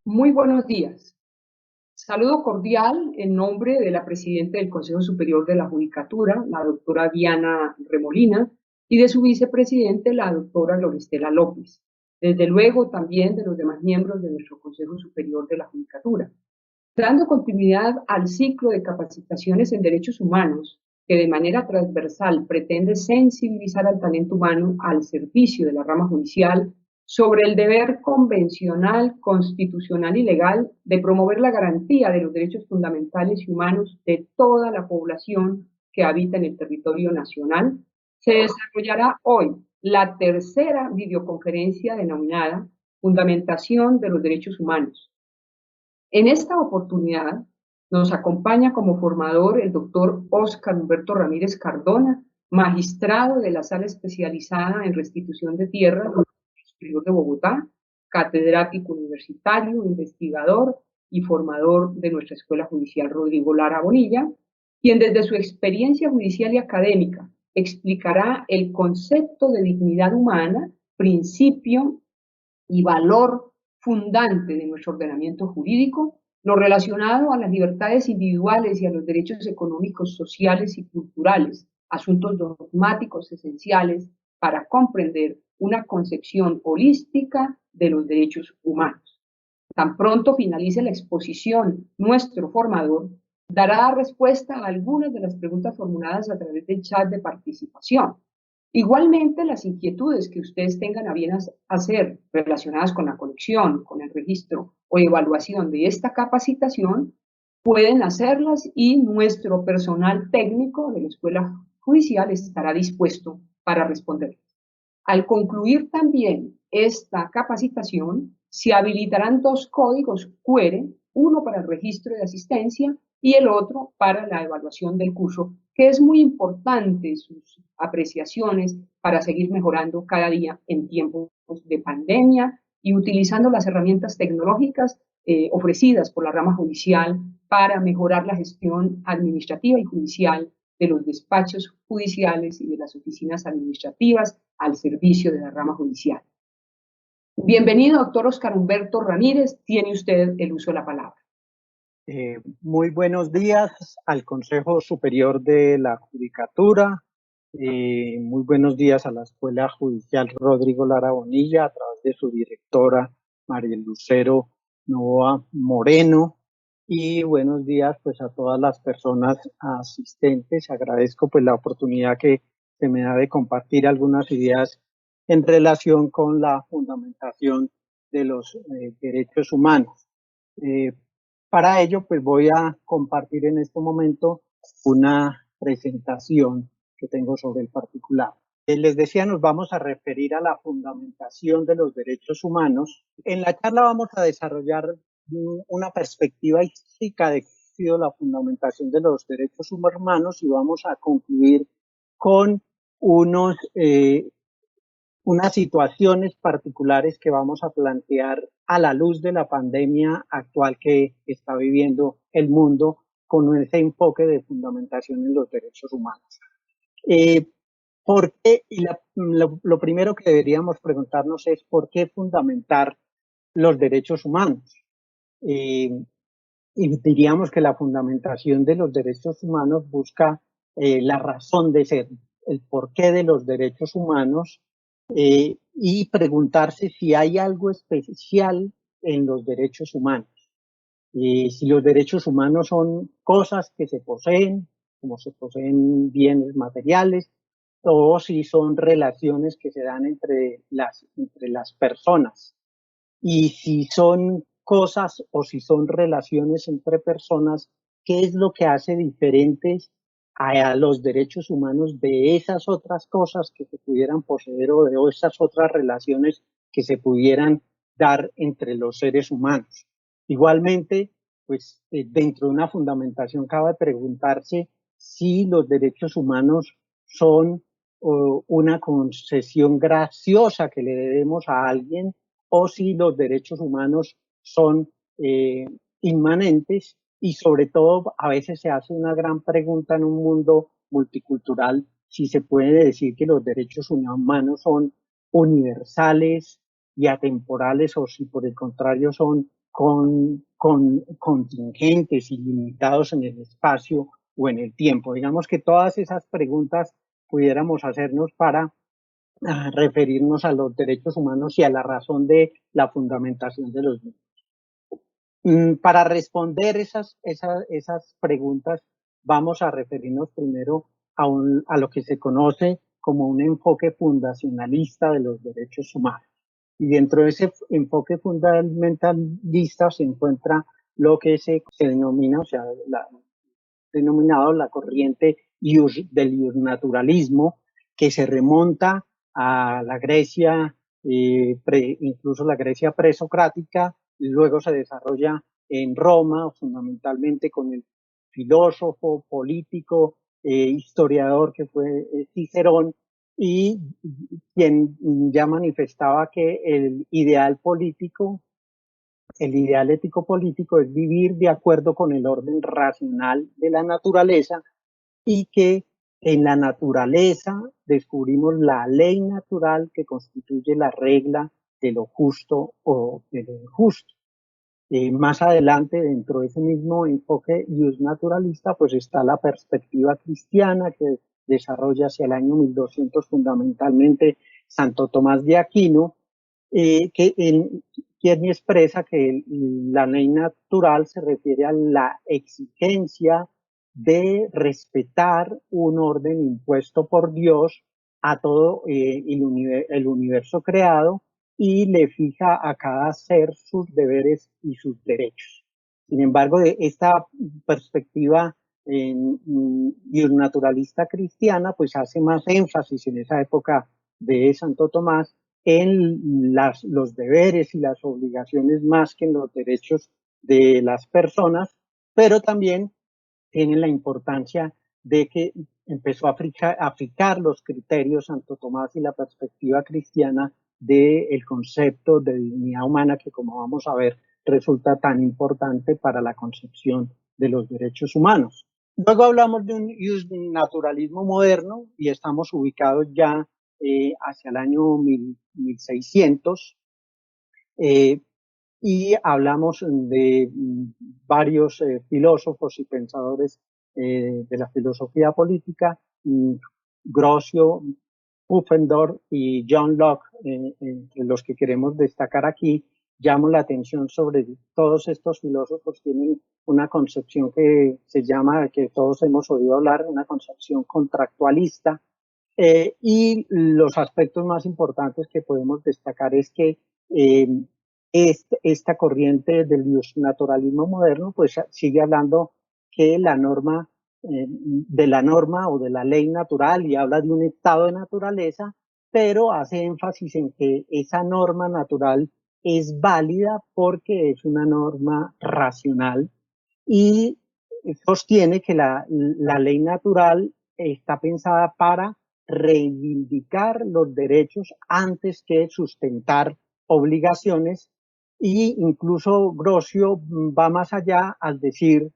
Muy buenos días. Saludo cordial en nombre de la presidenta del Consejo Superior de la Judicatura, la doctora Diana Remolina, y de su vicepresidente, la doctora Gloristela López. Desde luego también de los demás miembros de nuestro Consejo Superior de la Judicatura. Dando continuidad al ciclo de capacitaciones en derechos humanos, que de manera transversal pretende sensibilizar al talento humano al servicio de la rama judicial sobre el deber convencional, constitucional y legal de promover la garantía de los derechos fundamentales y humanos de toda la población que habita en el territorio nacional, se desarrollará hoy la tercera videoconferencia denominada Fundamentación de los Derechos Humanos. En esta oportunidad nos acompaña como formador el doctor Óscar Humberto Ramírez Cardona, magistrado de la Sala Especializada en Restitución de Tierra del Consejo Superior de Bogotá, catedrático universitario, investigador y formador de nuestra Escuela Judicial Rodrigo Lara Bonilla, quien desde su experiencia judicial y académica explicará el concepto de dignidad humana, principio y valor fundante de nuestro ordenamiento jurídico, lo relacionado a las libertades individuales y a los derechos económicos, sociales y culturales, asuntos dogmáticos esenciales para comprender una concepción holística de los derechos humanos. Tan pronto finalice la exposición, nuestro formador dará respuesta a algunas de las preguntas formuladas a través del chat de participación. Igualmente, las inquietudes que ustedes tengan a bien hacer relacionadas con la colección, con el registro o evaluación de esta capacitación, pueden hacerlas y nuestro personal técnico de la Escuela Judicial estará dispuesto para responderlas. Al concluir también esta capacitación, se habilitarán dos códigos QR, uno para el registro de asistencia y el otro para la evaluación del curso, que es muy importante sus apreciaciones para seguir mejorando cada día en tiempos de pandemia y utilizando las herramientas tecnológicas ofrecidas por la rama judicial para mejorar la gestión administrativa y judicial de los despachos judiciales y de las oficinas administrativas al servicio de la rama judicial. Bienvenido, doctor Óscar Humberto Ramírez. Tiene usted el uso de la palabra. Muy buenos días al Consejo Superior de la Judicatura. Muy buenos días a la Escuela Judicial Rodrigo Lara Bonilla a través de su directora María Lucero Novoa Moreno. Y buenos días pues a todas las personas asistentes. Agradezco pues la oportunidad que se me da de compartir algunas ideas en relación con la fundamentación de los derechos humanos. Para ello, pues voy a compartir en este momento una presentación que tengo sobre el particular. Les decía, nos vamos a referir a la fundamentación de los derechos humanos. En la charla vamos a desarrollar una perspectiva histórica de qué ha sido la fundamentación de los derechos humanos y vamos a concluir con unas situaciones particulares que vamos a plantear a la luz de la pandemia actual que está viviendo el mundo con ese enfoque de fundamentación en los derechos humanos. ¿Por qué? Y lo primero que deberíamos preguntarnos es ¿por qué fundamentar los derechos humanos? Y diríamos que la fundamentación de los derechos humanos busca la razón de ser, el porqué de los derechos humanos y preguntarse si hay algo especial en los derechos humanos. Si los derechos humanos son cosas que se poseen, como se poseen bienes materiales, o si son relaciones que se dan entre las personas. Y si son cosas o si son relaciones entre personas, ¿qué es lo que hace diferentes a los derechos humanos de esas otras cosas que se pudieran poseer o de esas otras relaciones que se pudieran dar entre los seres humanos? Igualmente, pues dentro de una fundamentación cabe preguntarse si los derechos humanos son una concesión graciosa que le debemos a alguien o si los derechos humanos son inmanentes y sobre todo a veces se hace una gran pregunta en un mundo multicultural si se puede decir que los derechos humanos son universales y atemporales o si por el contrario son con contingentes ilimitados en el espacio o en el tiempo. Digamos que todas esas preguntas pudiéramos hacernos para referirnos a los derechos humanos y a la razón de la fundamentación de los mismos. Para responder esas preguntas, vamos a referirnos primero a lo que se conoce como un enfoque fundacionalista de los derechos humanos. Y dentro de ese enfoque fundamentalista se encuentra lo que se denomina, o sea, denominado la corriente del naturalismo, que se remonta a la Grecia, incluso la Grecia presocrática, y luego se desarrolla en Roma, fundamentalmente con el filósofo, político, historiador que fue Cicerón, y quien ya manifestaba que el ideal político, el ideal ético político es vivir de acuerdo con el orden racional de la naturaleza y que en la naturaleza descubrimos la ley natural que constituye la regla de lo justo o de lo injusto. Más adelante, dentro de ese mismo enfoque naturalista, pues está la perspectiva cristiana que desarrolla hacia el año 1200 fundamentalmente Santo Tomás de Aquino, quien expresa que la ley natural se refiere a la exigencia de respetar un orden impuesto por Dios a todo el universo creado y le fija a cada ser sus deberes y sus derechos. Sin embargo, de esta perspectiva naturalista cristiana, pues hace más énfasis en esa época de Santo Tomás en los deberes y las obligaciones más que en los derechos de las personas, pero también tienen la importancia de que empezó a aplicar los criterios Santo Tomás y la perspectiva cristiana del concepto de dignidad humana que, como vamos a ver, resulta tan importante para la concepción de los derechos humanos. Luego hablamos de un naturalismo moderno y estamos ubicados ya hacia el año 1600 y hablamos de varios filósofos y pensadores de la filosofía política, Grocio, Pufendorf y John Locke, entre los que queremos destacar aquí. Llamo la atención sobre todos estos filósofos. Tienen una concepción que se llama, que todos hemos oído hablar, una concepción contractualista, y los aspectos más importantes que podemos destacar es que esta corriente del naturalismo moderno pues sigue hablando que la norma, de la norma o de la ley natural, y habla de un estado de naturaleza, pero hace énfasis en que esa norma natural es válida porque es una norma racional y sostiene que la ley natural está pensada para reivindicar los derechos antes que sustentar obligaciones, y incluso Grocio va más allá al decir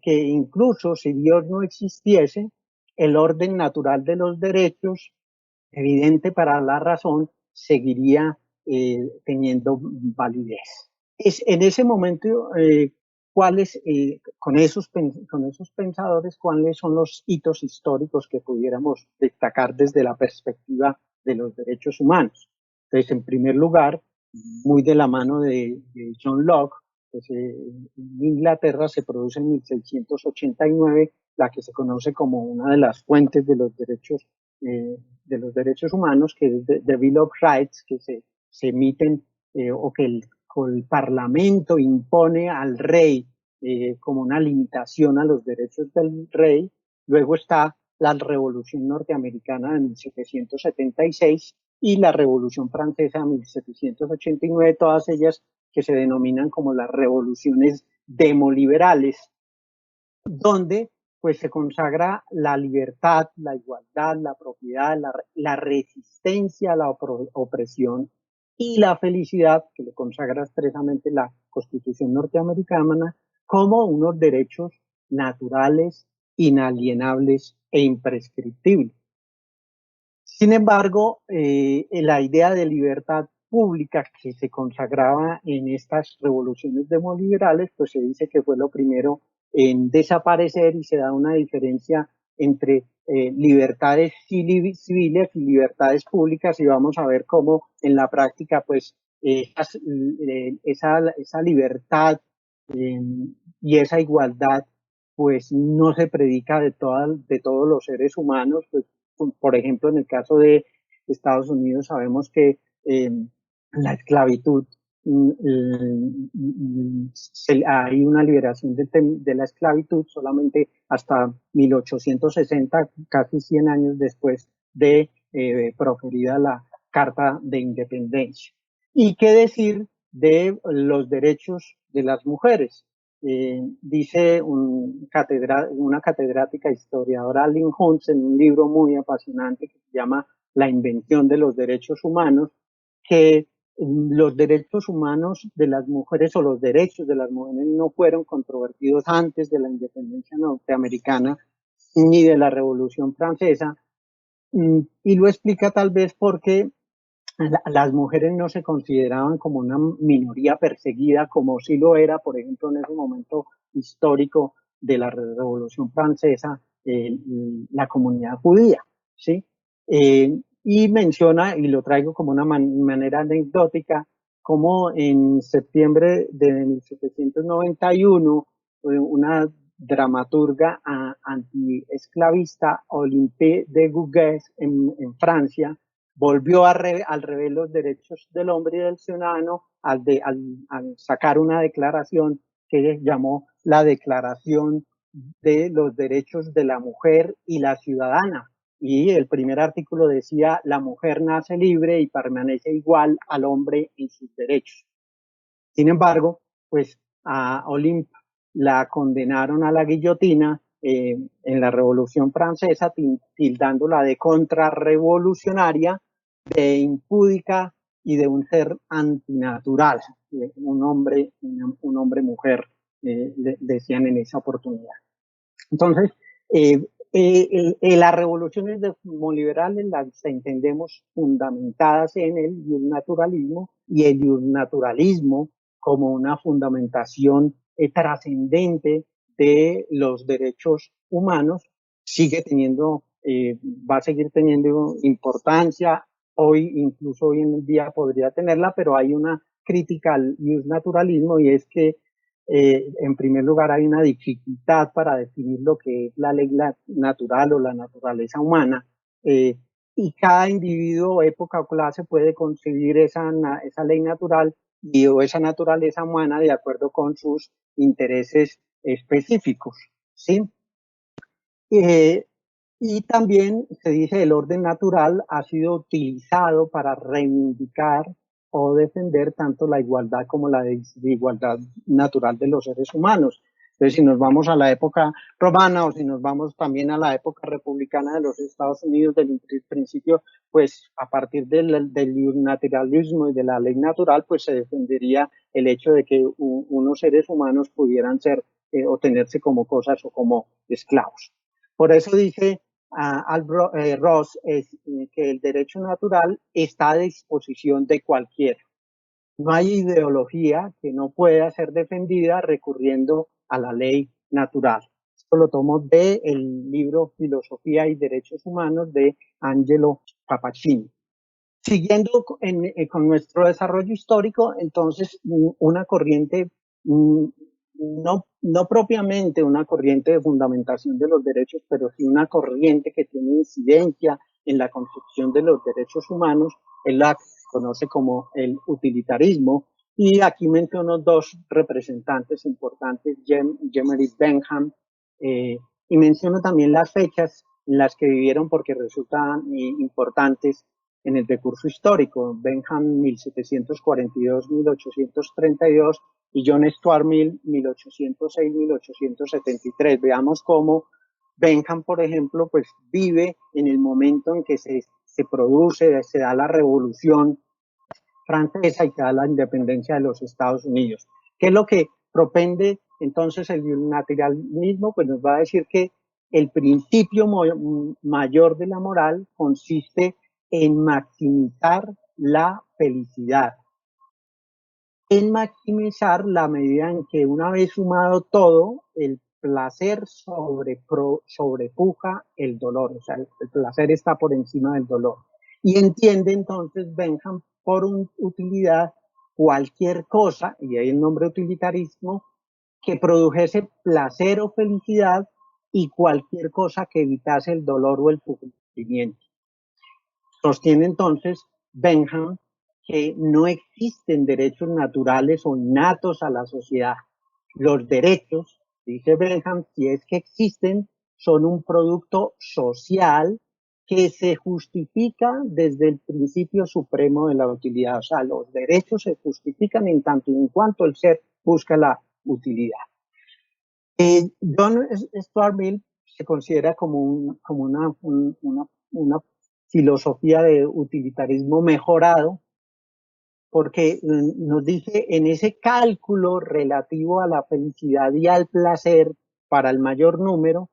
que incluso si Dios no existiese, el orden natural de los derechos, evidente para la razón, seguiría teniendo validez. En ese momento, con esos pensadores, cuáles son los hitos históricos que pudiéramos destacar desde la perspectiva de los derechos humanos? Entonces, en primer lugar, muy de la mano de John Locke, pues, en Inglaterra se produce en 1689 la que se conoce como una de las fuentes de los derechos humanos, que es the Bill of Rights, que se emiten o que el Parlamento impone al rey como una limitación a los derechos del rey. Luego está la Revolución Norteamericana de 1776 y la Revolución Francesa de 1789, todas ellas que se denominan como las revoluciones demoliberales, donde pues se consagra la libertad, la igualdad, la propiedad, la resistencia a la opresión y la felicidad, que le consagra expresamente la Constitución norteamericana, como unos derechos naturales, inalienables e imprescriptibles. Sin embargo, la idea de libertad pública que se consagraba en estas revoluciones demoliberales, pues se dice que fue lo primero en desaparecer y se da una diferencia entre libertades civiles y libertades públicas y vamos a ver cómo en la práctica pues esa libertad eh, y esa igualdad pues no se predica de todos los seres humanos, pues por ejemplo en el caso de Estados Unidos sabemos que la esclavitud hay una liberación de la esclavitud solamente hasta 1860, casi 100 años después de proferida la Carta de Independencia. ¿Y qué decir de los derechos de las mujeres? Dice una catedrática historiadora, Lynn Hunts, en un libro muy apasionante que se llama La invención de los derechos humanos, que los derechos humanos de las mujeres o los derechos de las mujeres no fueron controvertidos antes de la independencia norteamericana ni de la Revolución Francesa, y lo explica tal vez porque las mujeres no se consideraban como una minoría perseguida, como sí lo era, por ejemplo, en ese momento histórico de la Revolución Francesa, la comunidad judía, ¿sí? Y menciona, y lo traigo como una manera anecdótica, como en septiembre de 1791, una dramaturga antiesclavista, Olympe de Gouges, en Francia, volvió al revés los derechos del hombre y del ciudadano al sacar una declaración que llamó la Declaración de los Derechos de la Mujer y la Ciudadana. Y el primer artículo decía, la mujer nace libre y permanece igual al hombre en sus derechos. Sin embargo, pues a Olympe la condenaron a la guillotina en la Revolución Francesa, tildándola de contrarrevolucionaria, de impúdica y de un ser antinatural, un hombre mujer, decían en esa oportunidad. Entonces, las revoluciones demoliberales las entendemos fundamentadas en el naturalismo y el naturalismo como una fundamentación trascendente de los derechos humanos sigue teniendo, va a seguir teniendo importancia. Hoy, incluso hoy en día podría tenerla, pero hay una crítica al naturalismo y es que en primer lugar, hay una dificultad para definir lo que es la ley natural o la naturaleza humana, y cada individuo, época o clase puede concebir esa ley natural o esa naturaleza humana de acuerdo con sus intereses específicos, ¿sí? Y también se dice el orden natural ha sido utilizado para reivindicar o defender tanto la igualdad como la desigualdad natural de los seres humanos. Entonces, si nos vamos a la época romana o si nos vamos también a la época republicana de los Estados Unidos, del principio, pues a partir del naturalismo y de la ley natural, pues se defendería el hecho de que unos seres humanos pudieran ser o tenerse como cosas o como esclavos. Por eso dice Ross que el derecho natural está a disposición de cualquiera. No hay ideología que no pueda ser defendida recurriendo a la ley natural. Esto lo tomo del libro Filosofía y Derechos Humanos de Angelo Papacini. Siguiendo con nuestro desarrollo histórico, entonces una corriente no propiamente una corriente de fundamentación de los derechos, pero sí una corriente que tiene incidencia en la construcción de los derechos humanos, es la que se conoce como el utilitarismo. Y aquí menciono dos representantes importantes, Jemelys Bentham, y menciono también las fechas en las que vivieron porque resultan importantes en el decurso histórico. Bentham 1742-1832 y John Stuart Mill 1806-1873. Veamos cómo Bentham, por ejemplo, pues vive en el momento en que se produce, se da la revolución francesa y se da la independencia de los Estados Unidos. ¿Qué es lo que propende entonces el naturalismo? Pues nos va a decir que el principio mayor de la moral consiste en maximizar la felicidad, en maximizar la medida en que una vez sumado todo, el placer sobrepuja el dolor, o sea, el placer está por encima del dolor. Y entiende entonces Bentham por utilidad cualquier cosa, y ahí el nombre utilitarismo, que produjese placer o felicidad y cualquier cosa que evitase el dolor o el sufrimiento. Sostiene entonces Bentham que no existen derechos naturales o innatos a la sociedad. Los derechos, dice Bentham, si es que existen, son un producto social que se justifica desde el principio supremo de la utilidad. O sea, los derechos se justifican en tanto y en cuanto el ser busca la utilidad. John Stuart Mill se considera como una filosofía de utilitarismo mejorado, porque nos dice en ese cálculo relativo a la felicidad y al placer para el mayor número,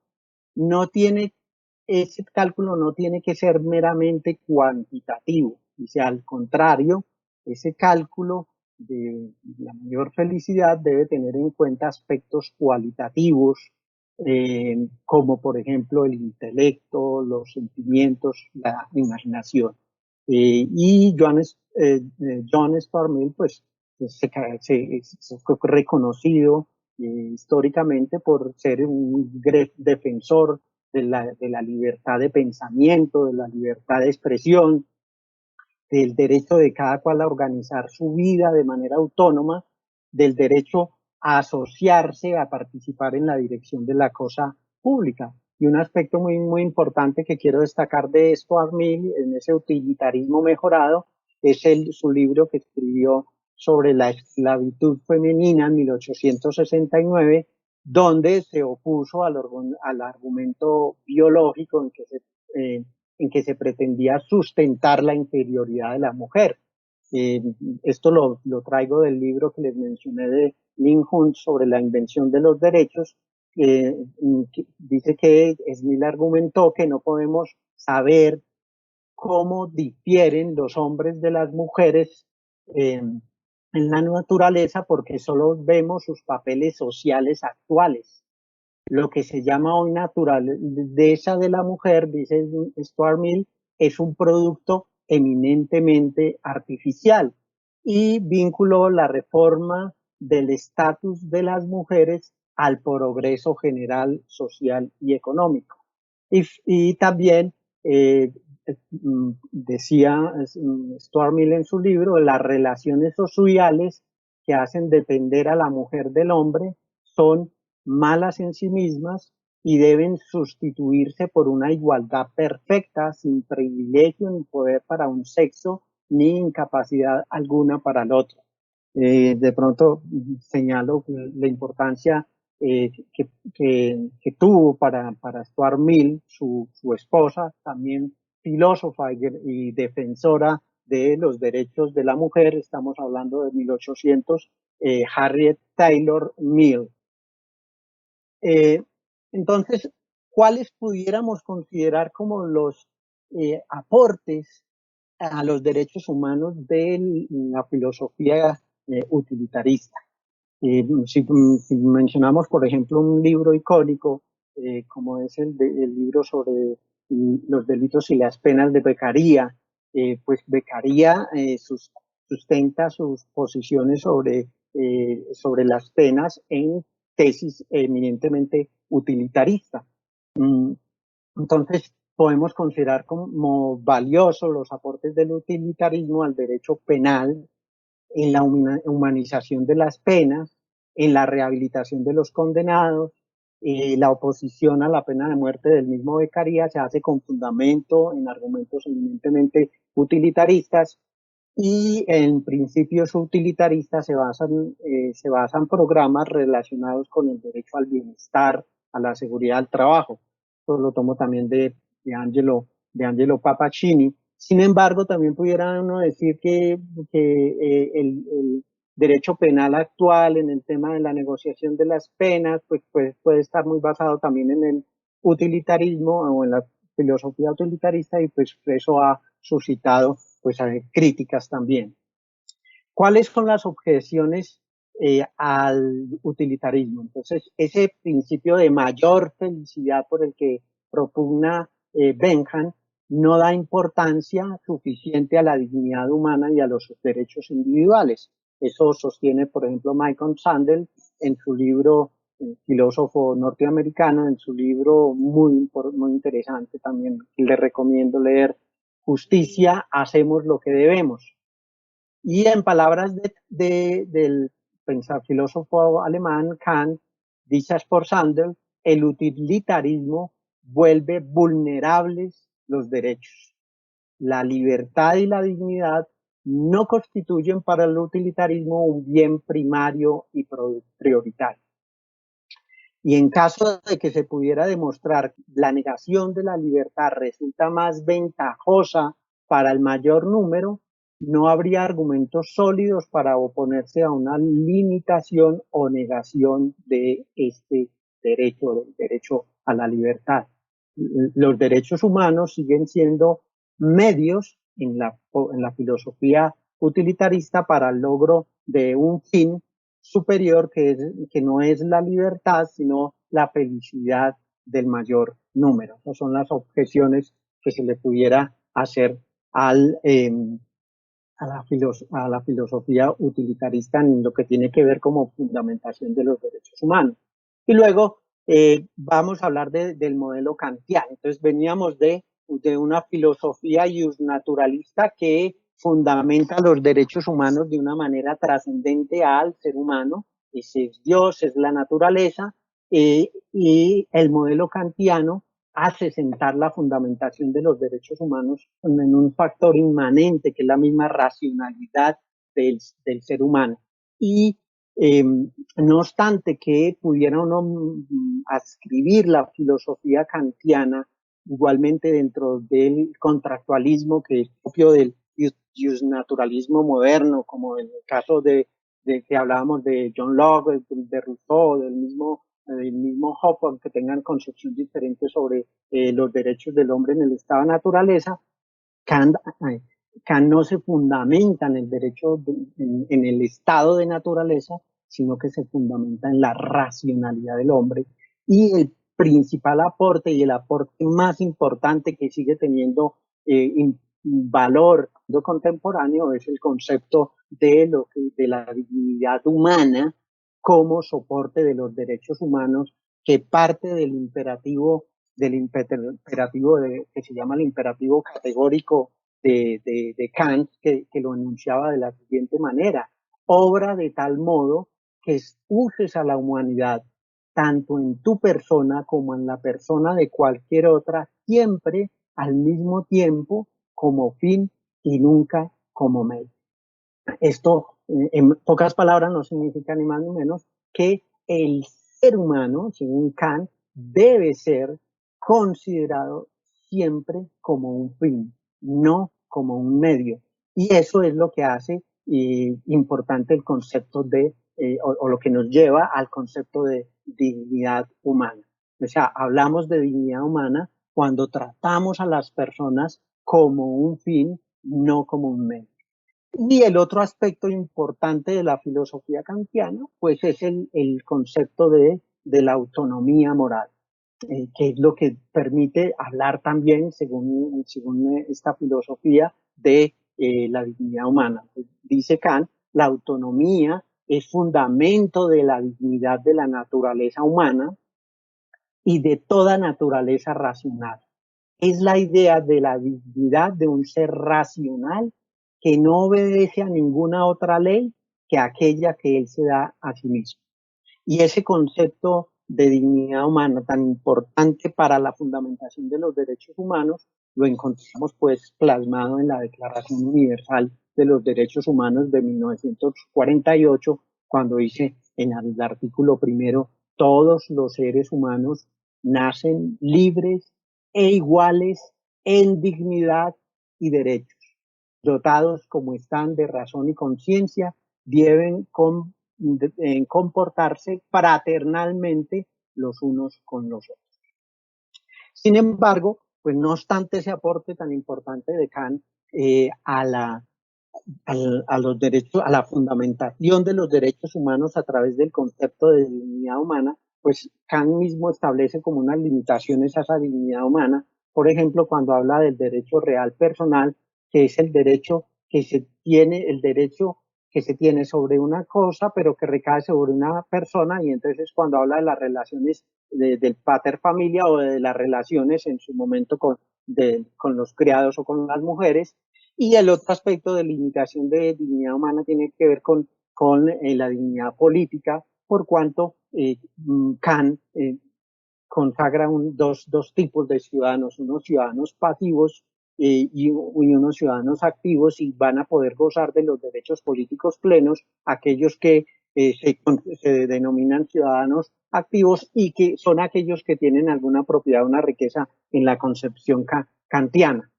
ese cálculo no tiene que ser meramente cuantitativo, dice al contrario, ese cálculo de la mayor felicidad debe tener en cuenta aspectos cualitativos, como por ejemplo el intelecto, los sentimientos, la imaginación. Y John Stuart Mill, pues, se fue reconocido históricamente por ser un defensor de la libertad de pensamiento, de la libertad de expresión, del derecho de cada cual a organizar su vida de manera autónoma, del derecho a asociarse, a participar en la dirección de la cosa pública. Y un aspecto muy importante que quiero destacar de Stuart Mill, en ese utilitarismo mejorado, es su libro que escribió sobre la esclavitud femenina en 1869, donde se opuso al argumento biológico en que se pretendía sustentar la inferioridad de la mujer. Esto lo traigo del libro que les mencioné de Lynn Hunt sobre la invención de los derechos. Que dice que Smith argumentó que no podemos saber cómo difieren los hombres de las mujeres en la naturaleza porque solo vemos sus papeles sociales actuales. Lo que se llama hoy naturaleza de la mujer, dice Stuart Mill, es un producto eminentemente artificial y vinculó la reforma del estatus de las mujeres al progreso general, social y económico. Y también decía Stuart Mill en su libro, las relaciones sociales que hacen depender a la mujer del hombre son malas en sí mismas y deben sustituirse por una igualdad perfecta, sin privilegio ni poder para un sexo, ni incapacidad alguna para el otro. De pronto señalo la importancia que tuvo para Stuart Mill, su esposa, también filósofa y defensora de los derechos de la mujer. Estamos hablando de 1800, Harriet Taylor Mill. Entonces, ¿cuáles pudiéramos considerar como los aportes a los derechos humanos de la filosofía utilitarista? Si mencionamos, por ejemplo, un libro icónico, como es el libro sobre los delitos y las penas de Beccaria, pues Beccaria sustenta sus posiciones sobre las penas en tesis eminentemente utilitarista. Entonces, podemos considerar como valiosos los aportes del utilitarismo al derecho penal, en la humanización de las penas, en la rehabilitación de los condenados. La oposición a la pena de muerte del mismo Beccaria se hace con fundamento en argumentos eminentemente utilitaristas y en principios utilitaristas se basan programas relacionados con el derecho al bienestar, a la seguridad del trabajo. Esto lo tomo también de Angelo Papacini. Sin embargo, también pudiera uno decir que el derecho penal actual en el tema de la negociación de las penas pues puede estar muy basado también en el utilitarismo o en la filosofía utilitarista y pues eso ha suscitado pues críticas también. ¿Cuáles son las objeciones al utilitarismo? Entonces, ese principio de mayor felicidad por el que propugna Bentham no da importancia suficiente a la dignidad humana y a los derechos individuales. Eso sostiene, por ejemplo, Michael Sandel en su libro, filósofo norteamericano, en su libro muy interesante también, le recomiendo leer, Justicia, hacemos lo que debemos. Y en palabras del filósofo alemán Kant, dichas por Sandel, el utilitarismo vuelve vulnerables los derechos. La libertad y la dignidad no constituyen para el utilitarismo un bien primario y prioritario. Y en caso de que se pudiera demostrar la negación de la libertad resulta más ventajosa para el mayor número, no habría argumentos sólidos para oponerse a una limitación o negación de este derecho, del derecho a la libertad. Los derechos humanos siguen siendo medios en la filosofía utilitarista para el logro de un fin superior que no es la libertad, sino la felicidad del mayor número. Esas son las objeciones que se le pudiera hacer al, a la filosofía utilitarista en lo que tiene que ver como fundamentación de los derechos humanos. Y luego vamos a hablar del modelo kantiano. Entonces veníamos de una filosofía naturalista que fundamenta los derechos humanos de una manera trascendente al ser humano. Ese es Dios, es la naturaleza, y el modelo kantiano hace sentar la fundamentación de los derechos humanos en un factor inmanente, que es la misma racionalidad del ser humano. Y no obstante que pudiera uno adscribir la filosofía kantiana igualmente dentro del contractualismo que es propio del naturalismo moderno, como en el caso de que hablábamos de John Locke, de Rousseau, del mismo Hoppe, aunque tengan concepciones diferentes sobre los derechos del hombre en el estado de naturaleza, Kant no se fundamenta en el derecho, en el estado de naturaleza, sino que se fundamenta en la racionalidad del hombre. Y el principal aporte y el aporte más importante que sigue teniendo valor contemporáneo es el concepto de la dignidad humana como soporte de los derechos humanos, que parte del imperativo que se llama el imperativo categórico de Kant, que lo enunciaba de la siguiente manera: obra de tal modo que uses a la humanidad, tanto en tu persona como en la persona de cualquier otra, siempre al mismo tiempo como fin y nunca como medio. Esto, en pocas palabras, no significa ni más ni menos que el ser humano, según Kant, debe ser considerado siempre como un fin, no como un medio. Y eso es lo que hace importante el concepto o lo que nos lleva al concepto de dignidad humana. O sea, hablamos de dignidad humana cuando tratamos a las personas como un fin, no como un medio. Y el otro aspecto importante de la filosofía kantiana, pues es el concepto de la autonomía moral, que es lo que permite hablar también, según esta filosofía, de la dignidad humana. Pues dice Kant, la autonomía es fundamento de la dignidad de la naturaleza humana y de toda naturaleza racional. Es la idea de la dignidad de un ser racional que no obedece a ninguna otra ley que aquella que él se da a sí mismo. Y ese concepto de dignidad humana tan importante para la fundamentación de los derechos humanos lo encontramos pues plasmado en la Declaración Universal de los Derechos Humanos de 1948, cuando dice en el artículo primero: todos los seres humanos nacen libres e iguales en dignidad y derechos, dotados como están de razón y conciencia, deben comportarse fraternalmente los unos con los otros. Sin embargo, pues no obstante ese aporte tan importante de Kant, a los derechos, a la fundamentación de los derechos humanos a través del concepto de dignidad humana, pues Kant mismo establece como unas limitaciones a esa dignidad humana. Por ejemplo, cuando habla del derecho real personal, que es el derecho que se tiene, el derecho que se tiene sobre una cosa, pero que recae sobre una persona, y entonces cuando habla de las relaciones del pater familia o de las relaciones en su momento con los criados o con las mujeres. Y el otro aspecto de limitación de dignidad humana tiene que ver con la dignidad política, por cuanto Kant consagra dos tipos de ciudadanos, unos ciudadanos pasivos y unos ciudadanos activos, y van a poder gozar de los derechos políticos plenos aquellos que se denominan ciudadanos activos y que son aquellos que tienen alguna propiedad, una riqueza en la concepción kantiana.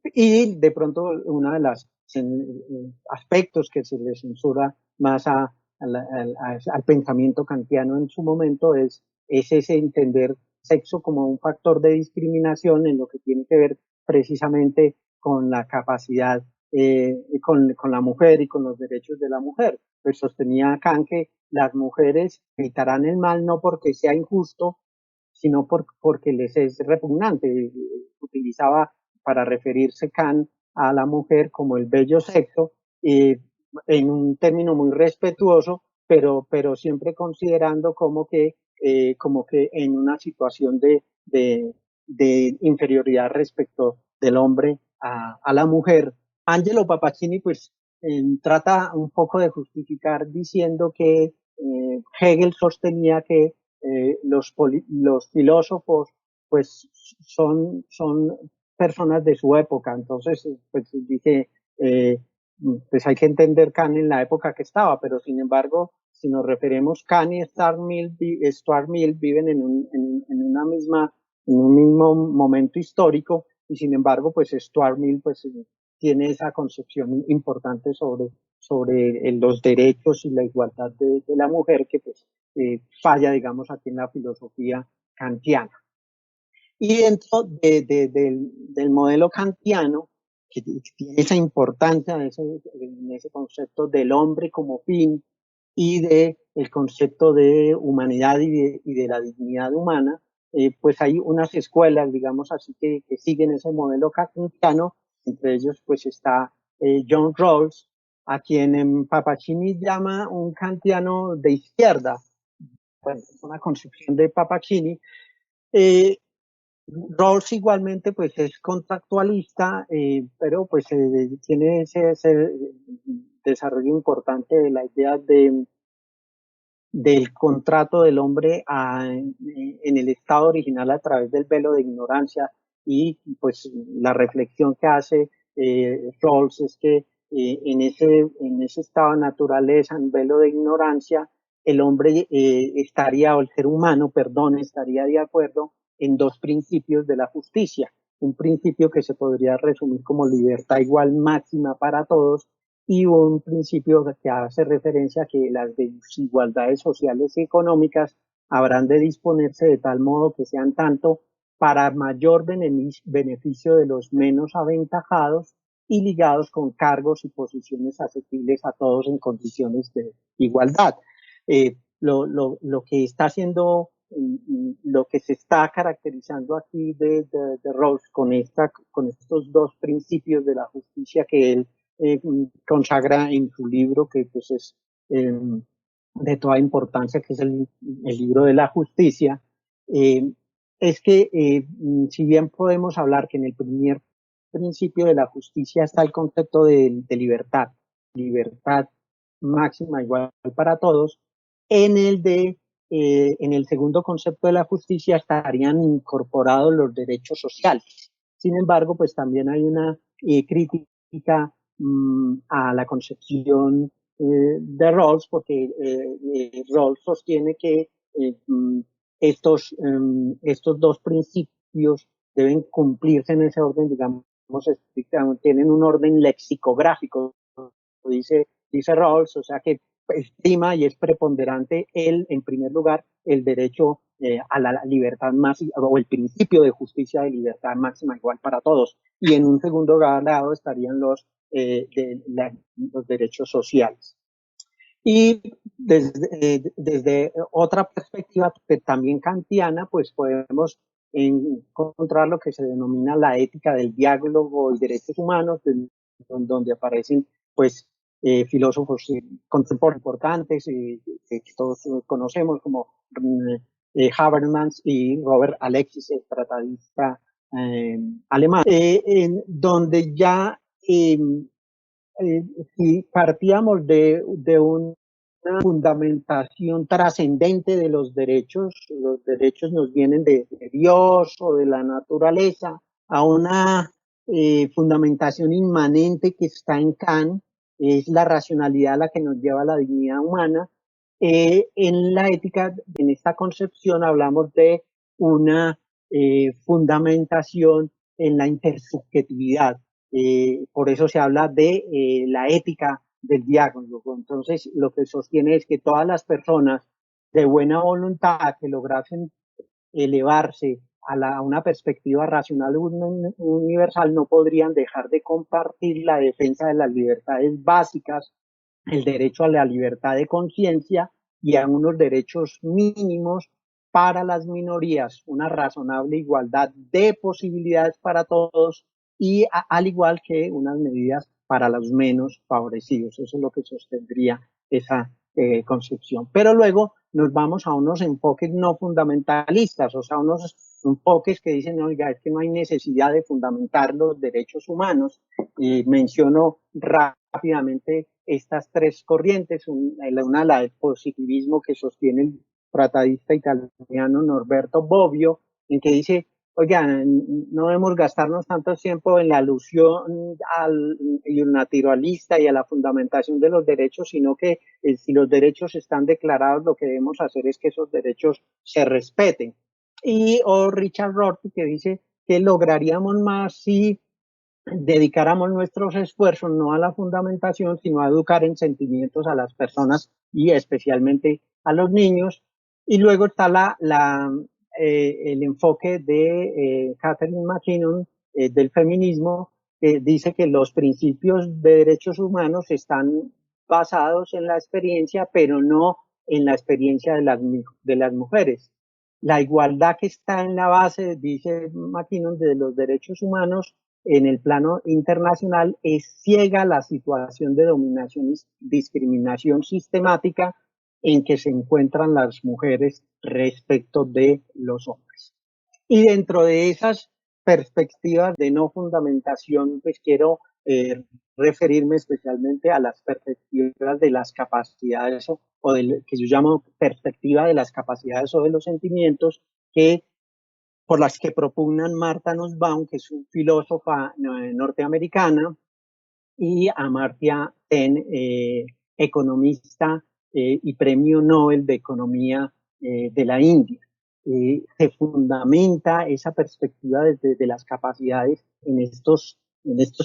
Y de pronto uno de los aspectos que se le censura más al pensamiento kantiano en su momento es ese entender sexo como un factor de discriminación en lo que tiene que ver precisamente con la capacidad, con la mujer y con los derechos de la mujer. Pues sostenía Kant que las mujeres evitarán el mal no porque sea injusto, sino porque les es repugnante. Utilizaba para referirse Kant a la mujer como el bello sexo, en un término muy respetuoso, pero siempre considerando como que en una situación de inferioridad respecto del hombre a la mujer. Angelo Papacini pues trata un poco de justificar diciendo que Hegel sostenía que los filósofos pues son personas de su época. Entonces, pues dice, pues hay que entender Kant en la época que estaba, pero sin embargo, si nos referimos, Kant y Stuart Mill viven en una misma, en un mismo momento histórico, y sin embargo, pues Stuart Mill pues tiene esa concepción importante sobre los derechos y la igualdad de la mujer que pues falla, digamos, aquí en la filosofía kantiana. Y dentro del modelo kantiano, que tiene esa importancia en ese concepto del hombre como fin y del concepto de humanidad y de la dignidad humana, pues hay unas escuelas, digamos así, que siguen ese modelo kantiano. Entre ellos pues está John Rawls, a quien Papacini llama un kantiano de izquierda. Bueno, es una concepción de Papacini. Rawls igualmente pues es contractualista, pero pues tiene ese desarrollo importante de la idea del contrato del hombre en el estado original a través del velo de ignorancia. Y pues la reflexión que hace Rawls es que en ese estado de naturaleza, en velo de ignorancia, el hombre estaría, o el ser humano, perdón, estaría de acuerdo en dos principios de la justicia. Un principio que se podría resumir como libertad igual máxima para todos, y un principio que hace referencia a que las desigualdades sociales y económicas habrán de disponerse de tal modo que sean tanto para mayor beneficio de los menos aventajados y ligados con cargos y posiciones asequibles a todos en condiciones de igualdad. Lo que está haciendo, lo que se está caracterizando aquí de Rawls con estos dos principios de la justicia que él consagra en su libro, que pues es de toda importancia, que es el libro de la justicia, eh, es que si bien podemos hablar que en el primer principio de la justicia está el concepto de libertad máxima igual para todos, en el segundo concepto de la justicia estarían incorporados los derechos sociales. Sin embargo, pues también hay una crítica a la concepción de Rawls, porque Rawls sostiene que estos dos principios deben cumplirse en ese orden, digamos, tienen un orden lexicográfico, dice Rawls, o sea que estima y es preponderante en primer lugar, el derecho a la libertad máxima, o el principio de justicia de libertad máxima igual para todos. Y en un segundo grado estarían los derechos sociales. Y desde otra perspectiva también kantiana, pues podemos encontrar lo que se denomina la ética del diálogo y derechos humanos, donde aparecen pues filósofos contemporáneos importantes que todos conocemos como Habermas y Robert Alexis, el tratadista alemán, donde ya si partíamos de una fundamentación trascendente de los derechos nos vienen de Dios o de la naturaleza, a una fundamentación inmanente que está en Kant, es la racionalidad la que nos lleva a la dignidad humana. En la ética, en esta concepción, hablamos de una fundamentación en la intersubjetividad. Por eso se habla de la ética del diálogo. Entonces, lo que sostiene es que todas las personas de buena voluntad que lograsen elevarse a una perspectiva racional universal no podrían dejar de compartir la defensa de las libertades básicas, el derecho a la libertad de conciencia y a unos derechos mínimos para las minorías, una razonable igualdad de posibilidades para todos y al igual que unas medidas para los menos favorecidos. Eso es lo que sostendría esa concepción. Pero luego nos vamos a unos enfoques no fundamentalistas, o sea, unos enfoques que dicen, oiga, es que no hay necesidad de fundamentar los derechos humanos. Y menciono rápidamente estas tres corrientes, una la del positivismo que sostiene el tratadista italiano Norberto Bobbio, en que dice, oigan, no debemos gastarnos tanto tiempo en la alusión al naturalista y a la fundamentación de los derechos, sino que si los derechos están declarados, lo que debemos hacer es que esos derechos se respeten. O Richard Rorty, que dice que lograríamos más si dedicáramos nuestros esfuerzos no a la fundamentación, sino a educar en sentimientos a las personas y especialmente a los niños. Y luego está el enfoque de Catherine McKinnon del feminismo, que dice que los principios de derechos humanos están basados en la experiencia, pero no en la experiencia de las mujeres. La igualdad que está en la base, dice McKinnon, de los derechos humanos en el plano internacional es ciega la situación de dominación y discriminación sistemática en que se encuentran las mujeres respecto de los hombres. Y dentro de esas perspectivas de no fundamentación, pues quiero referirme especialmente a las perspectivas de las capacidades o del que yo llamo perspectiva de las capacidades o de los sentimientos que por las que propugnan Martha Nussbaum, que es una filósofa norteamericana, y Amartya Sen, economista y premio Nobel de Economía de la India. Se fundamenta esa perspectiva de las capacidades en estos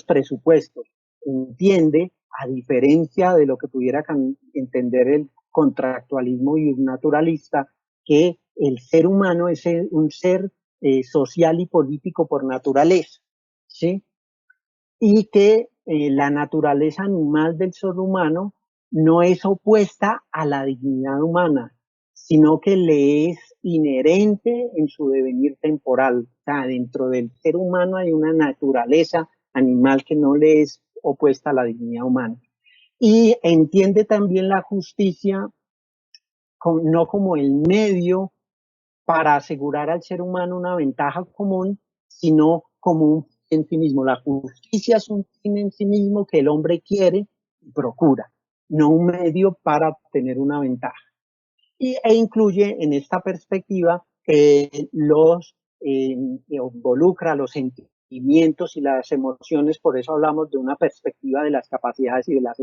presupuestos. Entiende, a diferencia de lo que pudiera entender el contractualismo y un naturalista, que el ser humano es un ser social y político por naturaleza, ¿sí? Y que la naturaleza animal del ser humano no es opuesta a la dignidad humana, sino que le es inherente en su devenir temporal. O sea, dentro del ser humano hay una naturaleza animal que no le es opuesta a la dignidad humana. Y entiende también la justicia no como el medio para asegurar al ser humano una ventaja común, sino como un fin en sí mismo. La justicia es un fin en sí mismo que el hombre quiere y procura, no un medio para obtener una ventaja. E incluye en esta perspectiva involucra los sentimientos y las emociones, por eso hablamos de una perspectiva de las capacidades y de las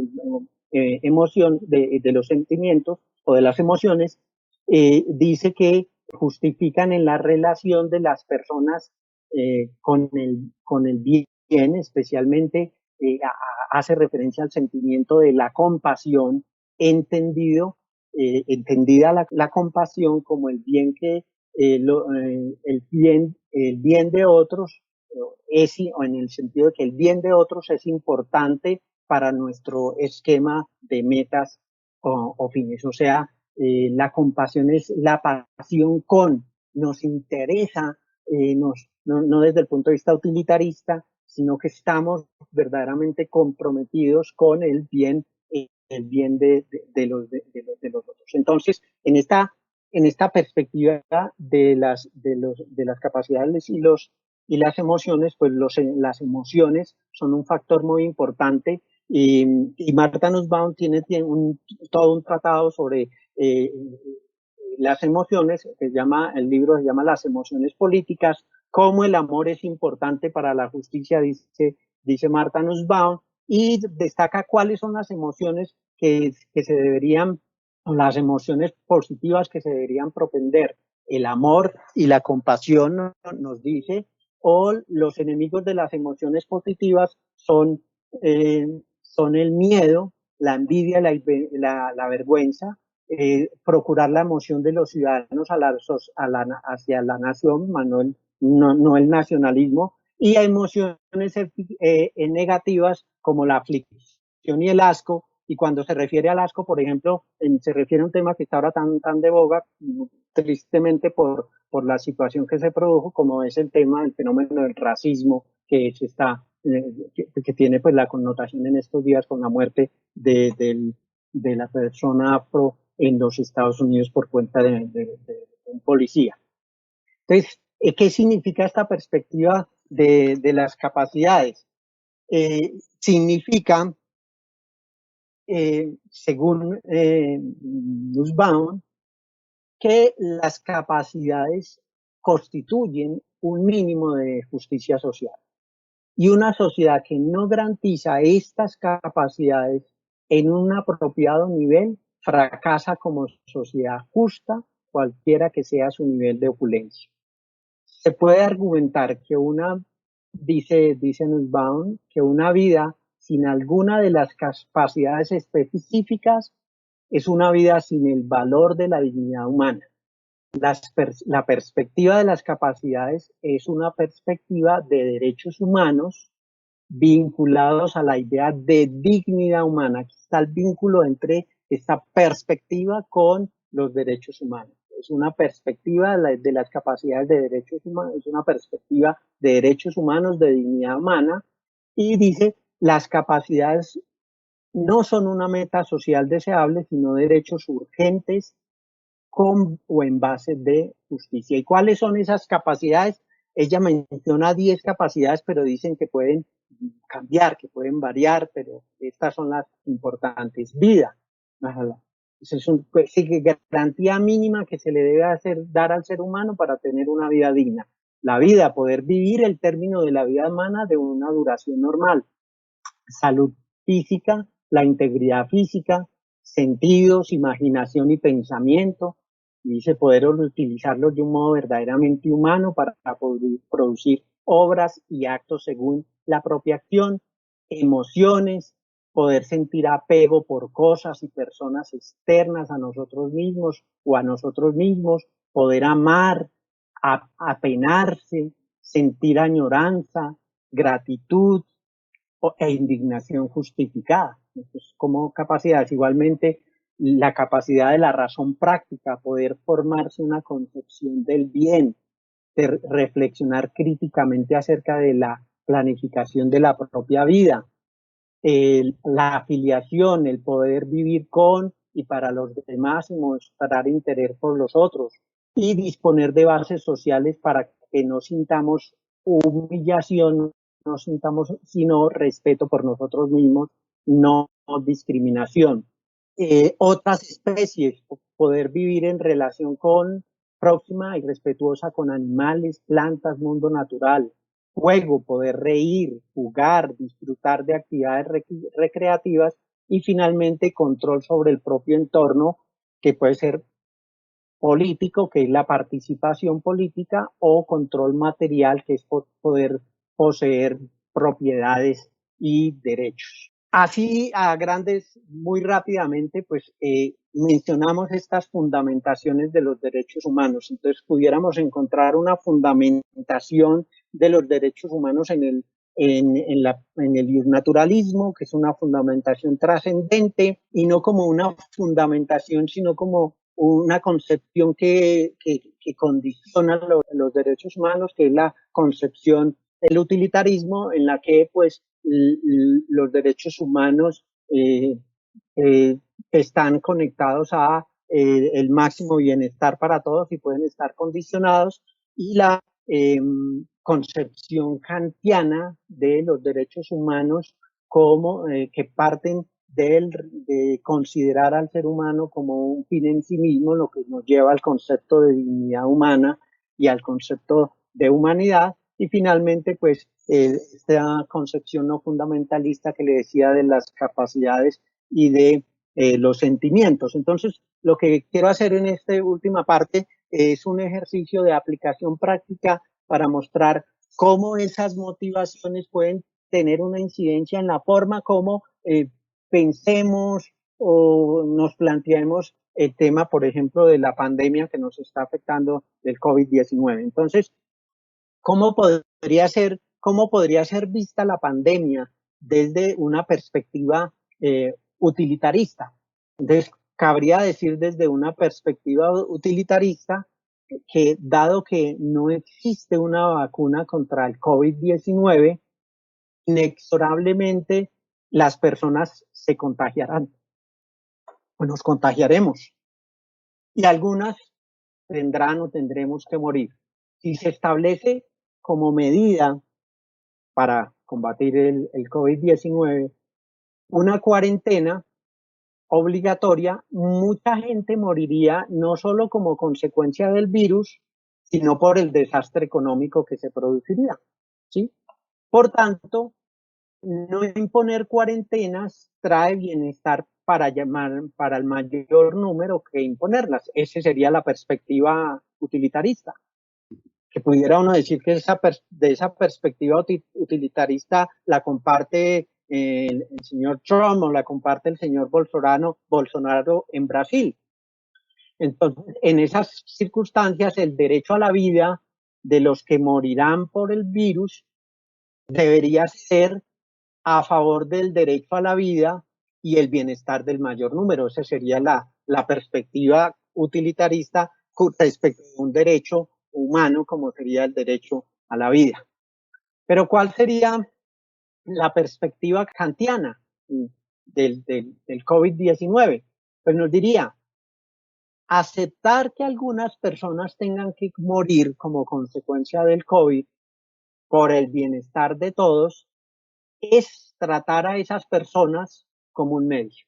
emociones, de los sentimientos o de las emociones. Dice que justifican en la relación de las personas con el bien, especialmente hace referencia al sentimiento de la compasión, entendida la compasión como el bien el bien de otros o en el sentido de que el bien de otros es importante para nuestro esquema de metas o fines. O sea, la compasión es la pasión nos interesa, no desde el punto de vista utilitarista, sino que estamos verdaderamente comprometidos con el bien de los otros. Entonces, en esta perspectiva de las capacidades y las emociones, pues las emociones son un factor muy importante y Martha Nussbaum tiene todo un tratado sobre las emociones, el libro se llama Las emociones políticas, cómo el amor es importante para la justicia, dice Martha Nussbaum, y destaca cuáles son las emociones que se deberían, o las emociones positivas que se deberían propender. El amor y la compasión nos dice, o los enemigos de las emociones positivas son el miedo, la envidia, la vergüenza, procurar la emoción de los ciudadanos hacia la nación, no el nacionalismo, y hay emociones negativas como la aflicción y el asco, y cuando se refiere al asco, por ejemplo, se refiere a un tema que está ahora tan de boga, tristemente por la situación que se produjo, como es el tema del fenómeno del racismo que tiene pues la connotación en estos días con la muerte de la persona afro en los Estados Unidos por cuenta de un policía. Entonces, ¿qué significa esta perspectiva de las capacidades? Significa, según Nussbaum, que las capacidades constituyen un mínimo de justicia social. Y una sociedad que no garantiza estas capacidades en un apropiado nivel fracasa como sociedad justa, cualquiera que sea su nivel de opulencia. Se puede argumentar que dice Nussbaum, que una vida sin alguna de las capacidades específicas es una vida sin el valor de la dignidad humana. La perspectiva de las capacidades es una perspectiva de derechos humanos vinculados a la idea de dignidad humana. Aquí está el vínculo entre esta perspectiva con los derechos humanos. Es una perspectiva de las capacidades de derechos humanos, es una perspectiva de derechos humanos, de dignidad humana, y dice, las capacidades no son una meta social deseable, sino derechos urgentes con o en base de justicia. ¿Y cuáles son esas capacidades? Ella menciona 10 capacidades, pero dicen que pueden cambiar, que pueden variar, pero estas son las importantes. Vida. Es garantía mínima que se le debe dar al ser humano para tener una vida digna. La vida, poder vivir el término de la vida humana de una duración normal. Salud física, la integridad física, sentidos, imaginación y pensamiento, y dice poder utilizarlos de un modo verdaderamente humano para producir obras y actos según la propia acción, emociones, poder sentir apego por cosas y personas externas a nosotros mismos o a nosotros mismos, poder amar, apenarse, sentir añoranza, gratitud, e indignación justificada. Entonces, como capacidades, igualmente la capacidad de la razón práctica, poder formarse una concepción del bien, de reflexionar críticamente acerca de la planificación de la propia vida, la afiliación, el poder vivir con y para los demás y mostrar interés por los otros, y disponer de bases sociales para que no sintamos humillación, no sintamos sino respeto por nosotros mismos, no discriminación. Otras especies, poder vivir en relación próxima y respetuosa con animales, plantas, mundo natural. Juego, poder reír, jugar, disfrutar de actividades recreativas y finalmente control sobre el propio entorno, que puede ser político, que es la participación política, o control material, que es poder poseer propiedades y derechos. Así, a grandes, muy rápidamente, pues mencionamos estas fundamentaciones de los derechos humanos. Entonces, pudiéramos encontrar una fundamentación de los derechos humanos en el naturalismo, que es una fundamentación trascendente, y no como una fundamentación, sino como una concepción que condiciona los derechos humanos, que es la concepción del utilitarismo, en la que pues los derechos humanos están conectados a el máximo bienestar para todos y pueden estar condicionados, y la concepción kantiana de los derechos humanos como que parten de considerar al ser humano como un fin en sí mismo, lo que nos lleva al concepto de dignidad humana y al concepto de humanidad. Y finalmente, pues, esta concepción no fundamentalista que le decía de las capacidades y de los sentimientos. Entonces, lo que quiero hacer en esta última parte es un ejercicio de aplicación práctica para mostrar cómo esas motivaciones pueden tener una incidencia en la forma como pensemos o nos planteemos el tema, por ejemplo, de la pandemia que nos está afectando del COVID-19. Entonces, cómo podría ser vista la pandemia desde una perspectiva utilitarista? Entonces, cabría decir desde una perspectiva utilitarista que dado que no existe una vacuna contra el COVID-19, inexorablemente las personas se contagiarán o nos contagiaremos y algunas tendrán o tendremos que morir. Si se establece como medida para combatir el COVID-19 una cuarentena obligatoria, mucha gente moriría no solo como consecuencia del virus, sino por el desastre económico que se produciría, ¿sí? Por tanto, no imponer cuarentenas trae bienestar para el mayor número que imponerlas. Esa sería la perspectiva utilitarista. Que pudiera uno decir que de esa perspectiva utilitarista la comparte el señor Trump o la comparte el señor Bolsonaro en Brasil. Entonces, en esas circunstancias, el derecho a la vida de los que morirán por el virus debería ser a favor del derecho a la vida y el bienestar del mayor número. Esa sería la perspectiva utilitarista respecto a un derecho humano como sería el derecho a la vida. Pero ¿cuál sería la perspectiva kantiana del COVID-19? Pues nos diría, aceptar que algunas personas tengan que morir como consecuencia del COVID por el bienestar de todos es tratar a esas personas como un medio,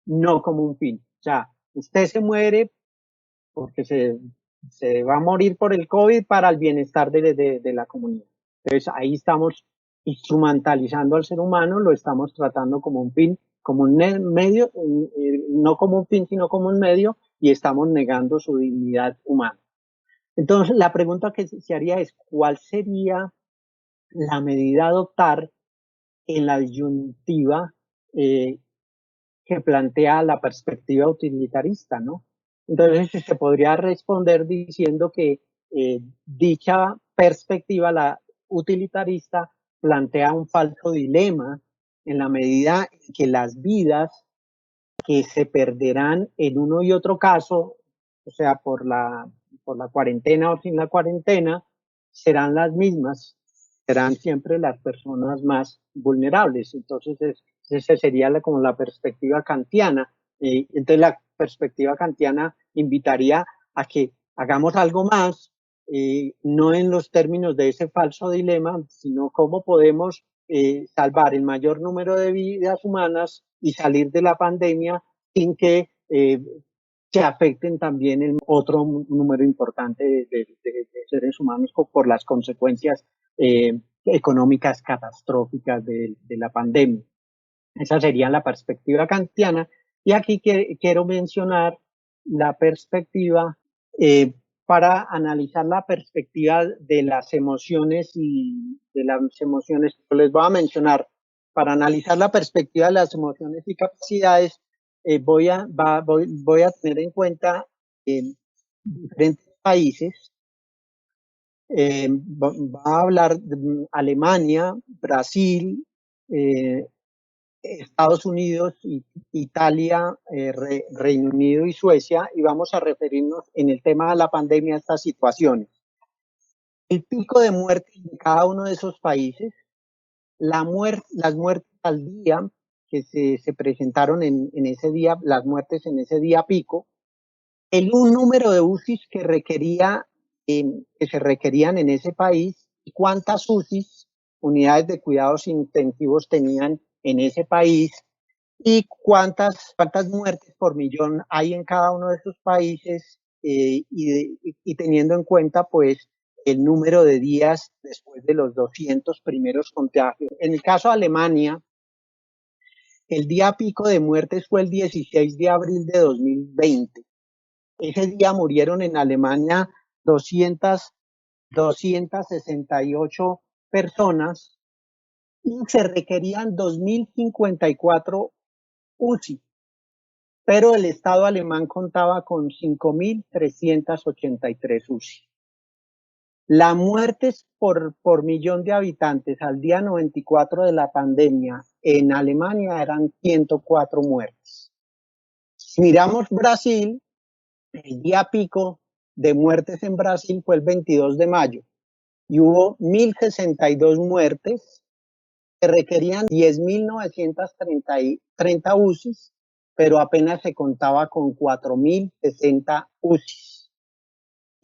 no como un fin. O sea, usted se muere porque se va a morir por el COVID para el bienestar de la comunidad. Entonces ahí estamos instrumentalizando al ser humano, lo estamos tratando como un fin, como un medio, no como un fin, sino como un medio, y estamos negando su dignidad humana. Entonces, la pregunta que se haría es, ¿cuál sería la medida a adoptar en la disyuntiva que plantea la perspectiva utilitarista, ¿no? Entonces se podría responder diciendo que dicha perspectiva, la utilitarista, plantea un falso dilema en la medida en que las vidas que se perderán en uno y otro caso, o sea, por la cuarentena o sin la cuarentena, serán las mismas, serán siempre las personas más vulnerables. Entonces, esa sería como la perspectiva kantiana. Entonces, la perspectiva kantiana invitaría a que hagamos algo más, no en los términos de ese falso dilema, sino cómo podemos salvar el mayor número de vidas humanas y salir de la pandemia sin que se afecten también el otro número importante de seres humanos por las consecuencias económicas catastróficas de la pandemia. Esa sería la perspectiva kantiana. Y aquí quiero mencionar la perspectiva para analizar la perspectiva de las emociones y de las emociones. Les voy a mencionar para analizar la perspectiva de las emociones y capacidades, voy a tener en cuenta diferentes países. Va a hablar de Alemania, Brasil, Estados Unidos, Italia, Reino Unido y Suecia, y vamos a referirnos en el tema de la pandemia a estas situaciones. El pico de muertes de cada uno de esos países, las muertes al día que se presentaron en ese día, las muertes en ese día pico, un número de UCIs que se requerían en ese país y cuántas UCIs, unidades de cuidados intensivos, tenían en ese país y cuántas muertes por millón hay en cada uno de esos países, y teniendo en cuenta pues el número de días después de los 200 primeros contagios. En el caso de Alemania, el día pico de muertes fue el 16 de abril de 2020. Ese día murieron en Alemania 268 personas y se requerían 2.054 UCI, pero el Estado alemán contaba con 5.383 UCI. Las muertes por millón de habitantes al día 94 de la pandemia en Alemania eran 104 muertes. Si miramos Brasil, el día pico de muertes en Brasil fue el 22 de mayo y hubo 1.062 muertes que requerían 10.930 UCIs, pero apenas se contaba con 4.060 UCIs.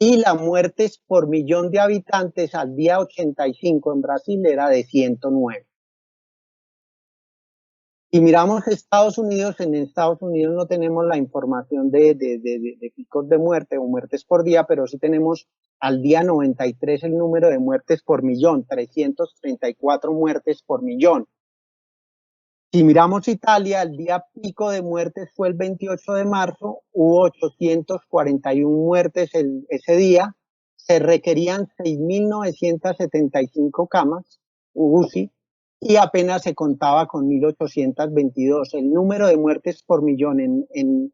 Y las muertes por millón de habitantes al día 85 en Brasil era de 109. Y miramos Estados Unidos, en Estados Unidos no tenemos la información de picos de muerte o muertes por día, pero sí tenemos al día 93 el número de muertes por millón, 334 muertes por millón. Si miramos Italia, el día pico de muertes fue el 28 de marzo, hubo 841 muertes ese día, se requerían 6.975 camas UCI y apenas se contaba con 1.822. El número de muertes por millón en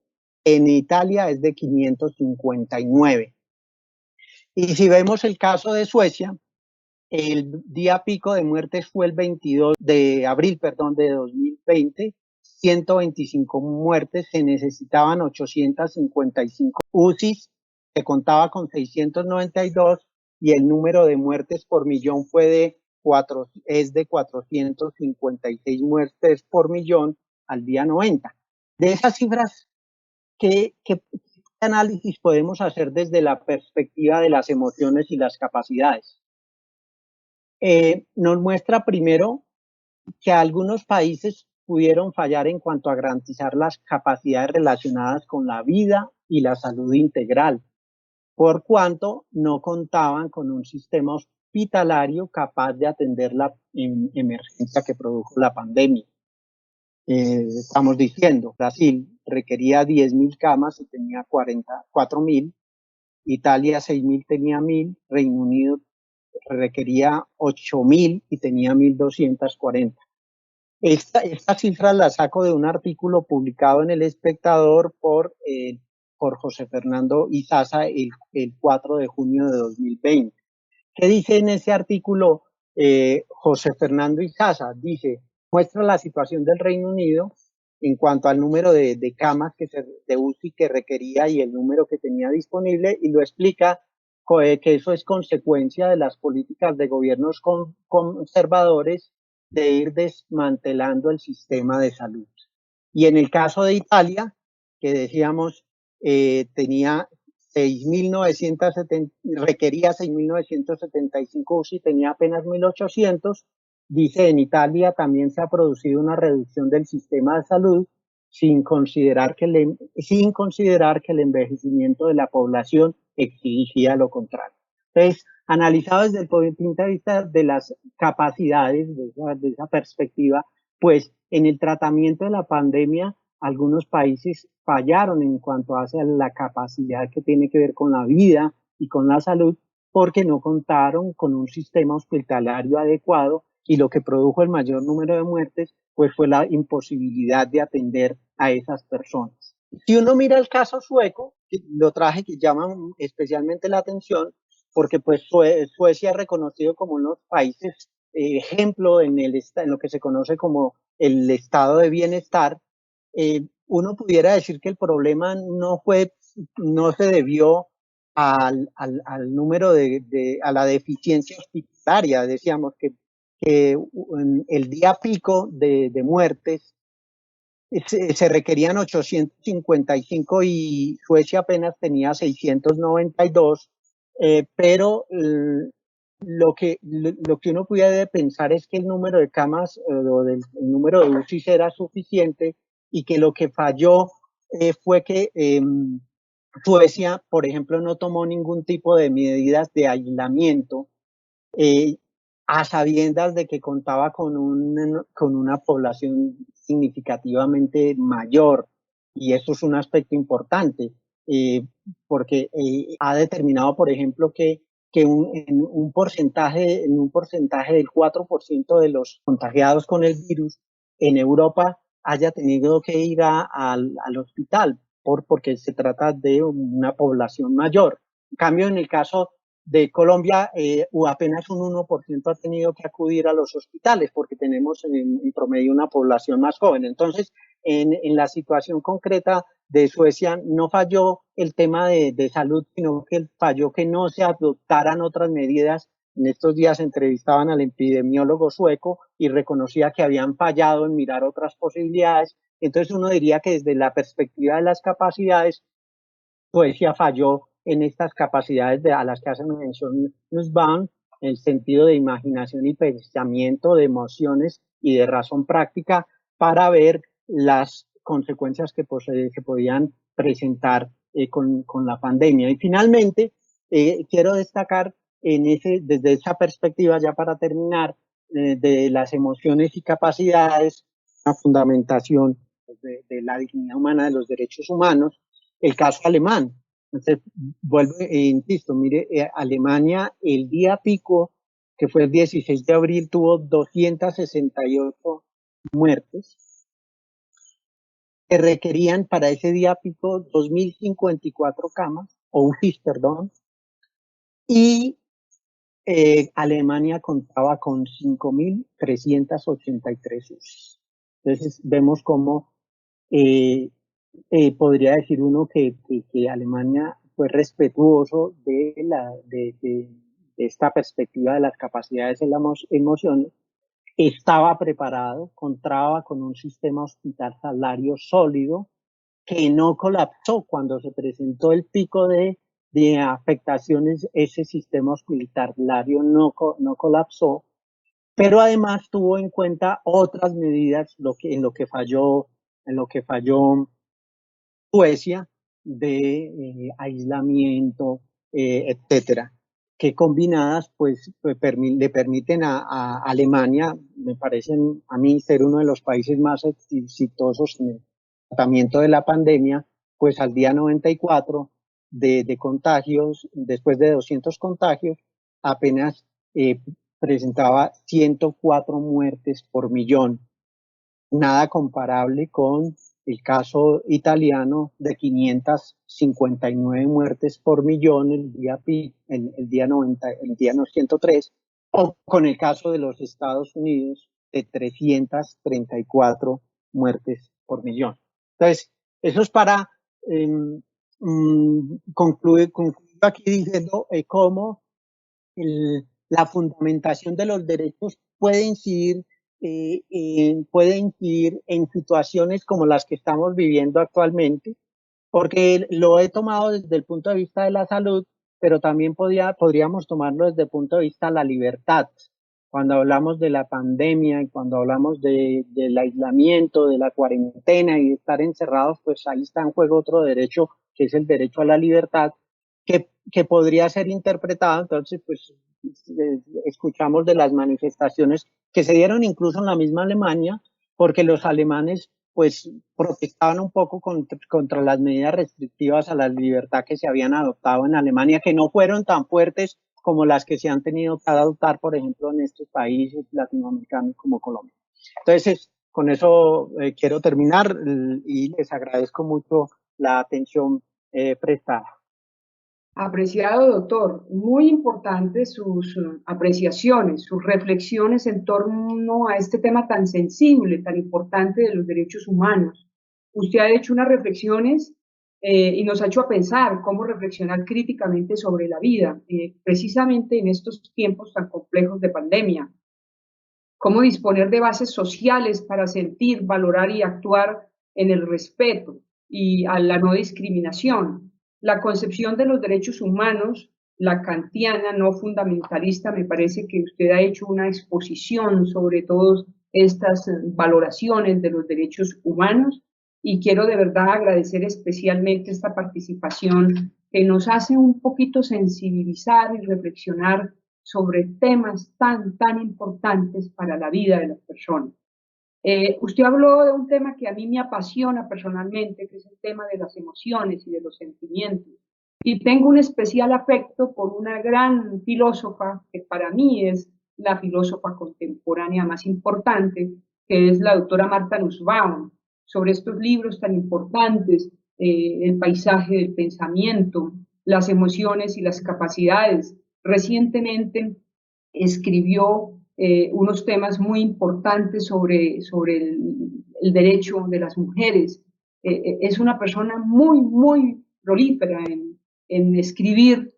Italia es de 559. Y si vemos el caso de Suecia, el día pico de muertes fue el 22 de abril, de 2020, 125 muertes, se necesitaban 855 UCIs, se contaba con 692 y el número de muertes por millón es de 456 muertes por millón al día 90. De esas cifras, ¿qué análisis podemos hacer desde la perspectiva de las emociones y las capacidades? Nos muestra primero que algunos países pudieron fallar en cuanto a garantizar las capacidades relacionadas con la vida y la salud integral, por cuanto no contaban con un sistema hospitalario capaz de atender la emergencia que produjo la pandemia. Estamos diciendo, Brasil requería 10.000 camas y tenía 4.000, Italia 6.000 tenía 1.000, Reino Unido requería 8.000 y tenía 1.240. Esta cifra la saco de un artículo publicado en El Espectador por José Fernando Izaza el 4 de junio de 2020. ¿Qué dice en ese artículo José Fernando Izaza? Dice, muestra la situación del Reino Unido en cuanto al número de camas de UCI que requería y el número que tenía disponible, y lo explica que eso es consecuencia de las políticas de gobiernos conservadores de ir desmantelando el sistema de salud. Y en el caso de Italia, que decíamos, requería 6.975 UCI, tenía apenas 1.800. Dice, en Italia también se ha producido una reducción del sistema de salud sin considerar que el envejecimiento de la población exigía lo contrario. Entonces, analizado desde el punto de vista de las capacidades, de esa perspectiva, pues en el tratamiento de la pandemia, algunos países fallaron en cuanto a la capacidad que tiene que ver con la vida y con la salud, porque no contaron con un sistema hospitalario adecuado y lo que produjo el mayor número de muertes pues fue la imposibilidad de atender a esas personas. Si uno mira el caso sueco, lo traje que llama especialmente la atención, porque pues Suecia es reconocido como uno de los países ejemplo en lo que se conoce como el estado de bienestar. Uno pudiera decir que el problema no se debió al número a la deficiencia hospitalaria. Decíamos que el día pico de muertes se requerían 855 y Suecia apenas tenía 692, pero lo que uno pudiera pensar es que el número de camas o el número de UCIs era suficiente y que lo que falló fue que Suecia, por ejemplo, no tomó ningún tipo de medidas de aislamiento eh, a sabiendas de que contaba con una población significativamente mayor. Y eso es un aspecto importante, porque ha determinado, por ejemplo, que en un porcentaje del 4% de los contagiados con el virus en Europa haya tenido que ir al hospital porque se trata de una población mayor. En cambio, en el caso de Colombia, apenas un 1% ha tenido que acudir a los hospitales porque tenemos en promedio una población más joven. Entonces, en la situación concreta de Suecia no falló el tema de salud, sino que falló que no se adoptaran otras medidas. En estos días entrevistaban al epidemiólogo sueco y reconocía que habían fallado en mirar otras posibilidades. Entonces uno diría que desde la perspectiva de las capacidades, Suecia falló en estas capacidades a las que hace mención Nussbaum, en el sentido de imaginación y pensamiento, de emociones y de razón práctica para ver las consecuencias que se podían presentar con la pandemia. Y finalmente, quiero destacar desde esa perspectiva, ya para terminar, de las emociones y capacidades, la fundamentación de la dignidad humana, de los derechos humanos, el caso alemán. Entonces, vuelvo e insisto, mire, Alemania el día pico, que fue el 16 de abril, tuvo 268 muertes, que requerían para ese día pico 2.054 camas, o UCIs, perdón, y Alemania contaba con 5.383 UCIs. Entonces, vemos cómo podría decir uno que Alemania fue respetuoso de esta perspectiva de las capacidades de las emociones, estaba preparado, contaba con un sistema hospitalario sólido que no colapsó cuando se presentó el pico de afectaciones. Ese sistema hospitalario no colapsó, pero además tuvo en cuenta otras medidas en lo que falló Suecia de aislamiento, etcétera, que combinadas pues le permiten a Alemania, me parecen a mí ser uno de los países más exitosos en el tratamiento de la pandemia, pues al día 94 de contagios, después de 200 contagios, apenas presentaba 104 muertes por millón, nada comparable con el caso italiano de 559 muertes por millón el día 90, el día 103, o con el caso de los Estados Unidos de 334 muertes por millón. Entonces, eso es para concluir aquí diciendo cómo la fundamentación de los derechos puede incidir en situaciones como las que estamos viviendo actualmente, porque lo he tomado desde el punto de vista de la salud, pero también podríamos tomarlo desde el punto de vista de la libertad. Cuando hablamos de la pandemia y cuando hablamos del aislamiento, de la cuarentena y de estar encerrados, pues ahí está en juego otro derecho, que es el derecho a la libertad, que podría ser interpretado. Entonces, pues escuchamos de las manifestaciones que se dieron incluso en la misma Alemania, porque los alemanes pues protestaban un poco contra las medidas restrictivas a la libertad que se habían adoptado en Alemania, que no fueron tan fuertes como las que se han tenido que adoptar, por ejemplo, en estos países latinoamericanos como Colombia. Entonces, con eso quiero terminar y les agradezco mucho la atención prestada. Apreciado doctor, muy importantes sus apreciaciones, sus reflexiones en torno a este tema tan sensible, tan importante de los derechos humanos. Usted ha hecho unas reflexiones y nos ha hecho a pensar cómo reflexionar críticamente sobre la vida, precisamente en estos tiempos tan complejos de pandemia. Cómo disponer de bases sociales para sentir, valorar y actuar en el respeto y a la no discriminación. La concepción de los derechos humanos, la kantiana no fundamentalista, me parece que usted ha hecho una exposición sobre todas estas valoraciones de los derechos humanos y quiero de verdad agradecer especialmente esta participación que nos hace un poquito sensibilizar y reflexionar sobre temas tan importantes para la vida de las personas. Usted habló de un tema que a mí me apasiona personalmente, que es el tema de las emociones y de los sentimientos. Y tengo un especial afecto por una gran filósofa, que para mí es la filósofa contemporánea más importante, que es la doctora Martha Nussbaum, sobre estos libros tan importantes, el paisaje del pensamiento, las emociones y las capacidades. Recientemente escribió unos temas muy importantes sobre el derecho de las mujeres. Es una persona muy prolífera en escribir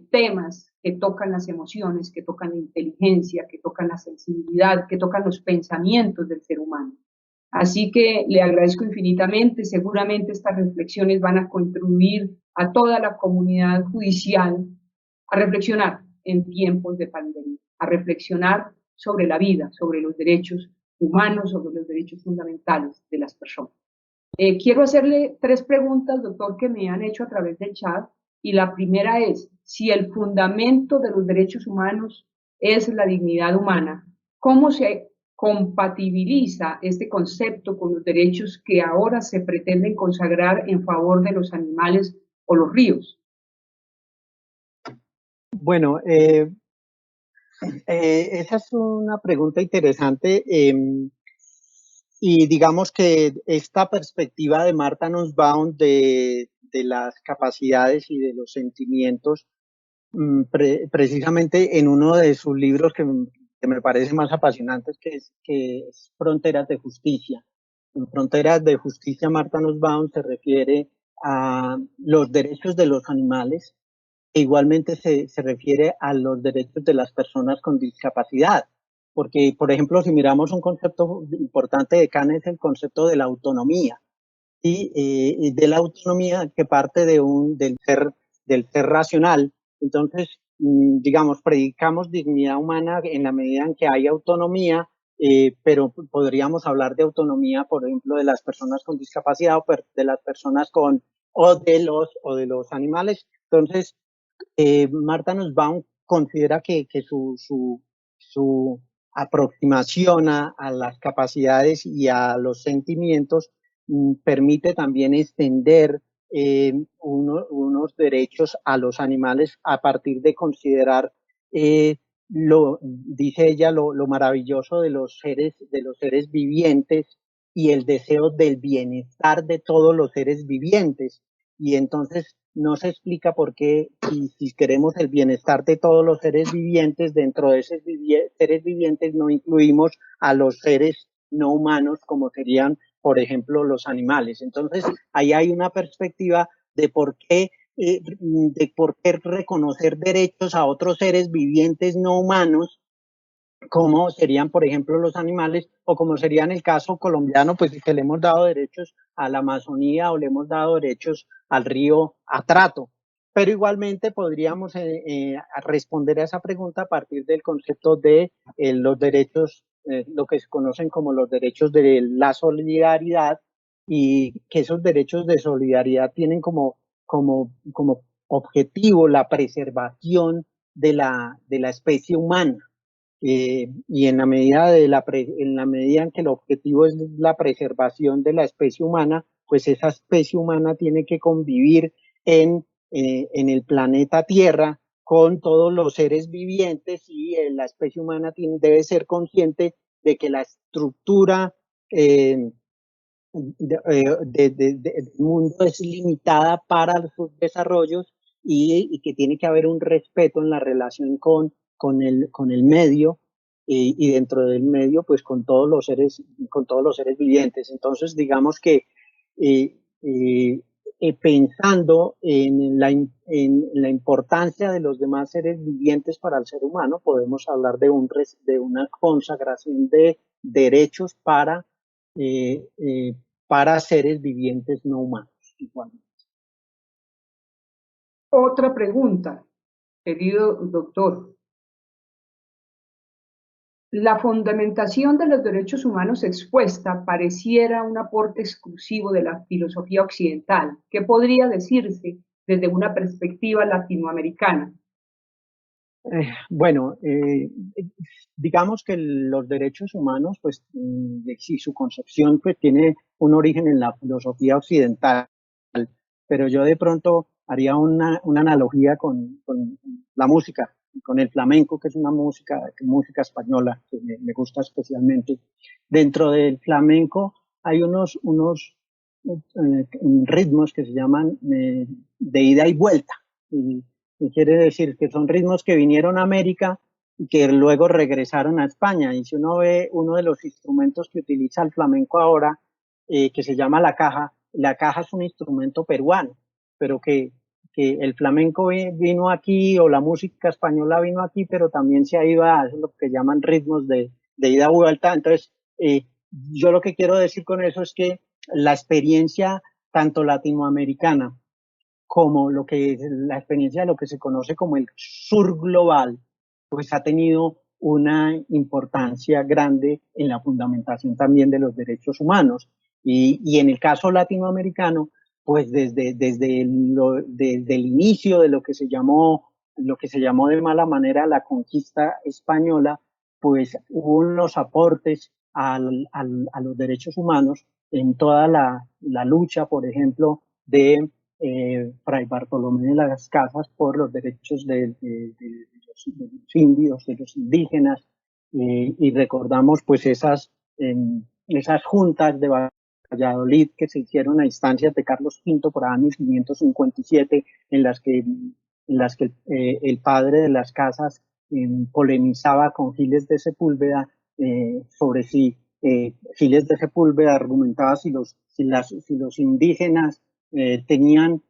temas que tocan las emociones, que tocan la inteligencia, que tocan la sensibilidad, que tocan los pensamientos del ser humano. Así que le agradezco infinitamente. Seguramente estas reflexiones van a contribuir a toda la comunidad judicial a reflexionar en tiempos de pandemia, a reflexionar sobre la vida, sobre los derechos humanos, sobre los derechos fundamentales de las personas. Quiero hacerle 3 preguntas, doctor, que me han hecho a través del chat. Y la primera es, si el fundamento de los derechos humanos es la dignidad humana, ¿cómo se compatibiliza este concepto con los derechos que ahora se pretenden consagrar en favor de los animales o los ríos? Bueno, esa es una pregunta interesante y digamos que esta perspectiva de Martha Nussbaum de las capacidades y de los sentimientos, precisamente en uno de sus libros que me parece más apasionante, que es Fronteras de Justicia. En Fronteras de Justicia, Martha Nussbaum se refiere a los derechos de los animales, e igualmente se refiere a los derechos de las personas con discapacidad. Porque, por ejemplo, si miramos un concepto importante de Kant es el concepto de la autonomía, y de la autonomía que parte del ser racional. Entonces, digamos, predicamos dignidad humana en la medida en que hay autonomía, pero podríamos hablar de autonomía, por ejemplo, de las personas con discapacidad o de las personas o de los animales. Entonces, Martha Nussbaum considera que su aproximación a las capacidades y a los sentimientos permite también extender unos derechos a los animales a partir de considerar dice ella, lo maravilloso de los seres vivientes y el deseo del bienestar de todos los seres vivientes. Y entonces no se explica por qué, si queremos el bienestar de todos los seres vivientes, dentro de esos seres vivientes no incluimos a los seres no humanos, como serían, por ejemplo, los animales. Entonces, ahí hay una perspectiva de por qué reconocer derechos a otros seres vivientes no humanos, como serían, por ejemplo, los animales, o como sería en el caso colombiano, pues que le hemos dado derechos a la Amazonía o le hemos dado derechos al río Atrato. Pero igualmente podríamos responder a esa pregunta a partir del concepto de los derechos, lo que se conocen como los derechos de la solidaridad, y que esos derechos de solidaridad tienen como objetivo la preservación de la especie humana. Y en la medida en la medida en que el objetivo es la preservación de la especie humana, pues esa especie humana tiene que convivir en el planeta Tierra con todos los seres vivientes y la especie humana debe ser consciente de que la estructura del mundo es limitada para sus desarrollos y que tiene que haber un respeto en la relación con el medio y dentro del medio pues con todos los seres vivientes. Entonces digamos que eh, eh, pensando en la importancia de los demás seres vivientes para el ser humano, podemos hablar de una consagración de derechos eh, eh, para seres vivientes no humanos. Igualmente. Otra pregunta, querido doctor. La fundamentación de los derechos humanos expuesta pareciera un aporte exclusivo de la filosofía occidental. ¿Qué podría decirse desde una perspectiva latinoamericana? Bueno, digamos que los derechos humanos, pues, si su concepción pues, tiene un origen en la filosofía occidental, pero yo de pronto haría una analogía con la música, con el flamenco, que es una música española que me gusta especialmente. Dentro del flamenco hay unos ritmos que se llaman de ida y vuelta. Y quiere decir que son ritmos que vinieron a América y que luego regresaron a España. Y si uno ve uno de los instrumentos que utiliza el flamenco ahora, que se llama la caja es un instrumento peruano, pero que el flamenco vino aquí o la música española vino aquí, pero también se ha ido a lo que llaman ritmos de ida y vuelta. Entonces, yo lo que quiero decir con eso es que la experiencia tanto latinoamericana como la experiencia de lo que se conoce como el sur global, pues ha tenido una importancia grande en la fundamentación también de los derechos humanos. Y en el caso latinoamericano, pues desde el inicio de lo que se llamó de mala manera la conquista española, pues hubo unos aportes a los derechos humanos en toda la lucha, por ejemplo, de Fray Bartolomé de las Casas por los derechos de los indios, de los indígenas, y recordamos pues esas juntas de Valladolid que se hicieron a instancias de Carlos V por años 557, en las que el padre de las Casas polemizaba con Giles de Sepúlveda sobre si Giles de Sepúlveda argumentaba si los indígenas tenían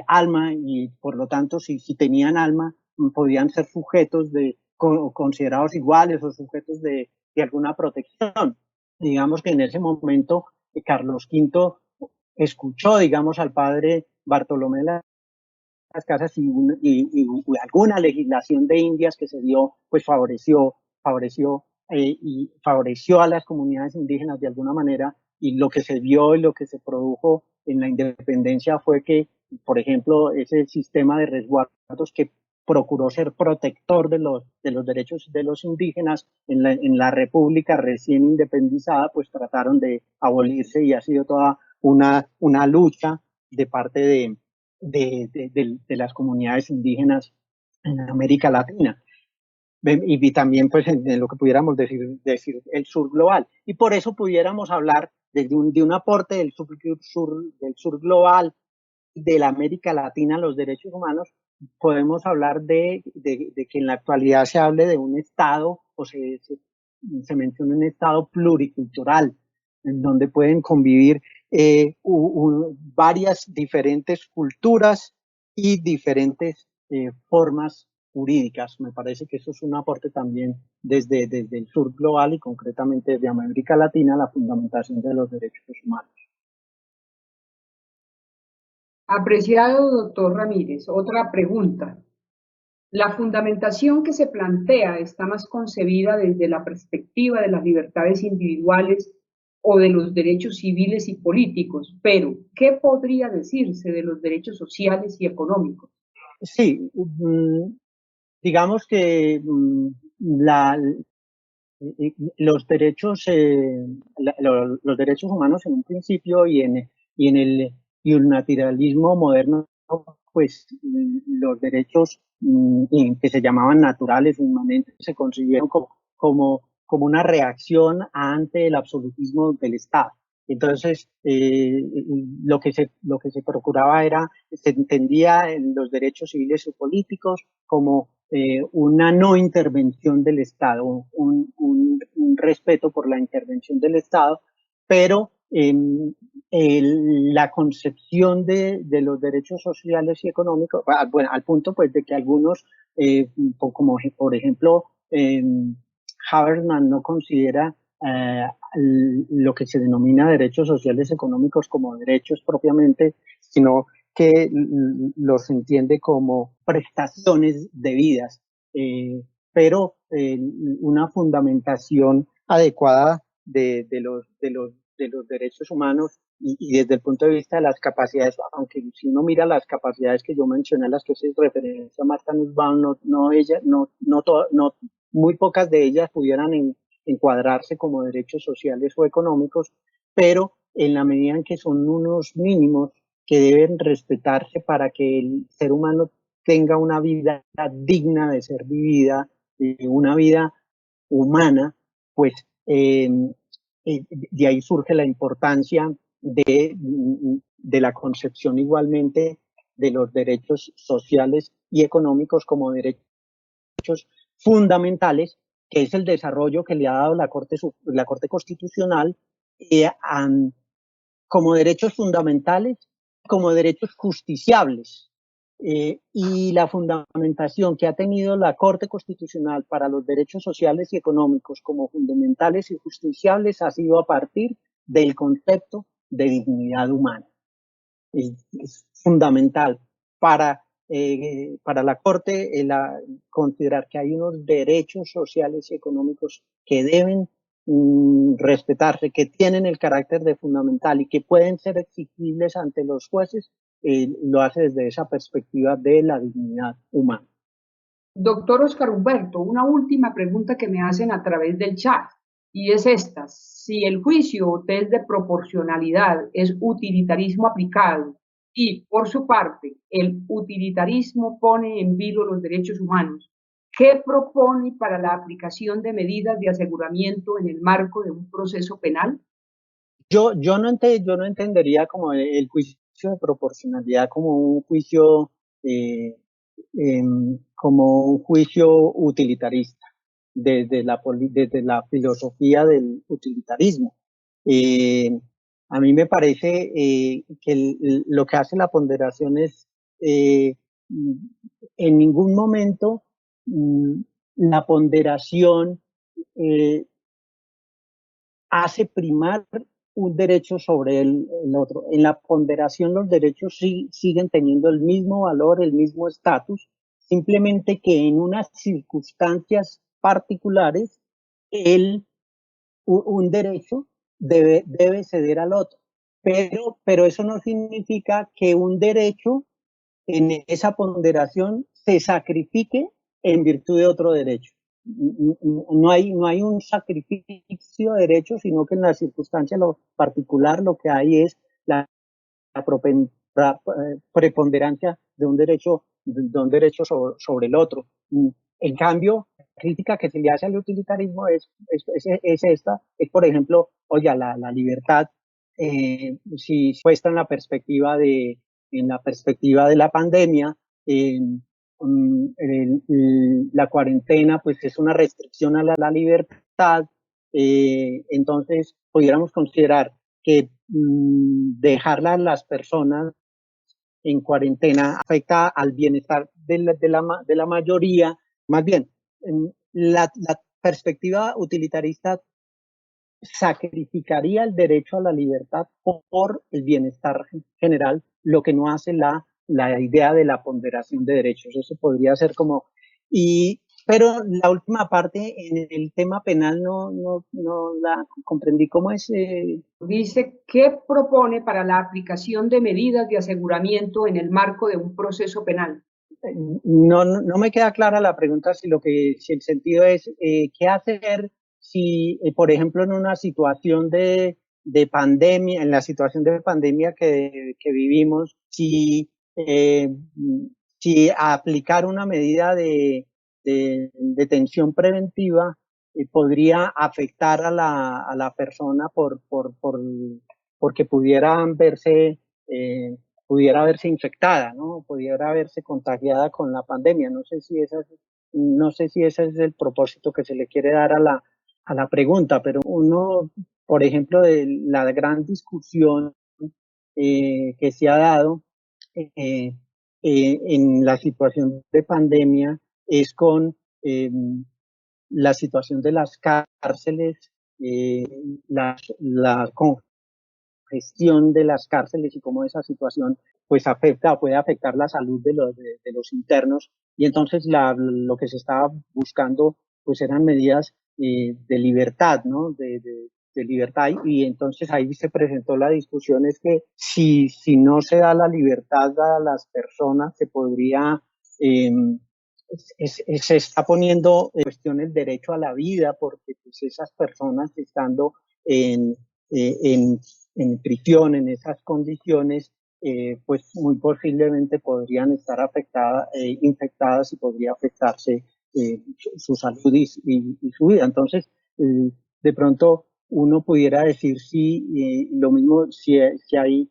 alma y por lo tanto si tenían alma podían ser sujetos considerados iguales o sujetos de alguna protección. Digamos que en ese momento Carlos V escuchó, digamos, al padre Bartolomé de las Casas y alguna legislación de Indias que se dio, pues favoreció a las comunidades indígenas de alguna manera, y lo que se vio y lo que se produjo en la independencia fue que, por ejemplo, ese sistema de resguardos que procuró ser protector de los derechos de los indígenas en la República recién independizada, pues trataron de abolirse y ha sido toda una lucha de parte de las comunidades indígenas en América Latina. Y también pues en lo que pudiéramos decir el sur global. Y por eso pudiéramos hablar de un aporte del sur global, de la América Latina a los derechos humanos. Podemos hablar de que en la actualidad se hable de un Estado o se menciona un Estado pluricultural, en donde pueden convivir varias diferentes culturas y diferentes formas jurídicas. Me parece que eso es un aporte también desde el sur global y concretamente desde América Latina, la fundamentación de los derechos humanos. Apreciado doctor Ramírez, otra pregunta. La fundamentación que se plantea está más concebida desde la perspectiva de las libertades individuales o de los derechos civiles y políticos, pero ¿qué podría decirse de los derechos sociales y económicos? Sí, digamos que los derechos, los derechos humanos en un principio y en el naturalismo moderno pues los derechos que se llamaban naturales, inmanentes, se concibieron como una reacción ante el absolutismo del Estado. Entonces, lo que se procuraba era, se entendía en los derechos civiles y políticos como una no intervención del Estado, un respeto por la intervención del Estado, pero la concepción de los derechos sociales y económicos, bueno, al punto pues de que algunos, como por ejemplo, Habermas no considera lo que se denomina derechos sociales económicos como derechos propiamente, sino que los entiende como prestaciones debidas, pero una fundamentación adecuada de los derechos humanos y desde el punto de vista de las capacidades, aunque si uno mira las capacidades que yo mencioné, a las que se referencia Marta Nussbaum, no, muy pocas de ellas pudieran encuadrarse como derechos sociales o económicos, pero en la medida en que son unos mínimos que deben respetarse para que el ser humano tenga una vida digna de ser vivida, una vida humana, pues de ahí surge la importancia de la concepción igualmente de los derechos sociales y económicos como derechos fundamentales, que es el desarrollo que le ha dado la Corte Constitucional como derechos fundamentales, como derechos justiciables. Y la fundamentación que ha tenido la Corte Constitucional para los derechos sociales y económicos como fundamentales y justiciables ha sido a partir del concepto de dignidad humana. Es fundamental para la Corte considerar que hay unos derechos sociales y económicos que deben respetarse, que tienen el carácter de fundamental y que pueden ser exigibles ante los jueces, lo hace desde esa perspectiva de la dignidad humana. Doctor Oscar Humberto, una última pregunta que me hacen a través del chat, y es esta: si el juicio o test de proporcionalidad es utilitarismo aplicado y, por su parte, el utilitarismo pone en vilo los derechos humanos, ¿qué propone para la aplicación de medidas de aseguramiento en el marco de un proceso penal? Yo no entendería como el juicio de proporcionalidad eh, como un juicio utilitarista, desde la filosofía del utilitarismo. Eh, a mí me parece que lo que hace la ponderación es en ningún momento mm, la ponderación eh, hace primar un derecho sobre el otro. En la ponderación los derechos siguen teniendo el mismo valor, el mismo estatus, simplemente que en unas circunstancias particulares un derecho debe ceder al otro. Pero eso no significa que un derecho en esa ponderación se sacrifique en virtud de otro derecho. No hay un sacrificio de derechos, sino que en la circunstancia lo particular lo que hay es la preponderancia de un derecho sobre el otro. En cambio, la crítica que se le hace al utilitarismo es esta, es por ejemplo, oye, la libertad, si puesta en la perspectiva de la pandemia, la cuarentena pues es una restricción a la libertad, entonces pudiéramos considerar que dejarla a las personas en cuarentena afecta al bienestar de la mayoría. Más bien, la perspectiva utilitarista sacrificaría el derecho a la libertad por el bienestar general, lo que no hace la idea de la ponderación de derechos. Eso podría ser como... Pero la última parte, en el tema penal, no la comprendí cómo es. Dice, ¿qué propone para la aplicación de medidas de aseguramiento en el marco de un proceso penal? No me queda clara la pregunta si el sentido es qué hacer si, por ejemplo, en una situación de pandemia, en la situación de pandemia que vivimos, si eh, si aplicar una medida de detención preventiva podría afectar a la persona porque pudiera verse infectada, ¿no? Pudiera verse contagiada con la pandemia. No sé si ese es el propósito que se le quiere dar a la pregunta, pero uno, por ejemplo, de la gran discusión que se ha dado eh, en la situación de pandemia es con la situación de las cárceles, eh, la congestión de las cárceles y cómo esa situación pues puede afectar la salud de los internos. Y entonces lo que se estaba buscando pues eran medidas de libertad, ¿no? De libertad, y entonces ahí se presentó la discusión, es que si no se da la libertad a las personas, se podría, se está poniendo en cuestión el derecho a la vida, porque pues esas personas estando en, en, en prisión, en esas condiciones, pues muy posiblemente podrían estar infectadas y podría afectarse su salud y su vida. Entonces, de pronto uno pudiera decir lo mismo, si hay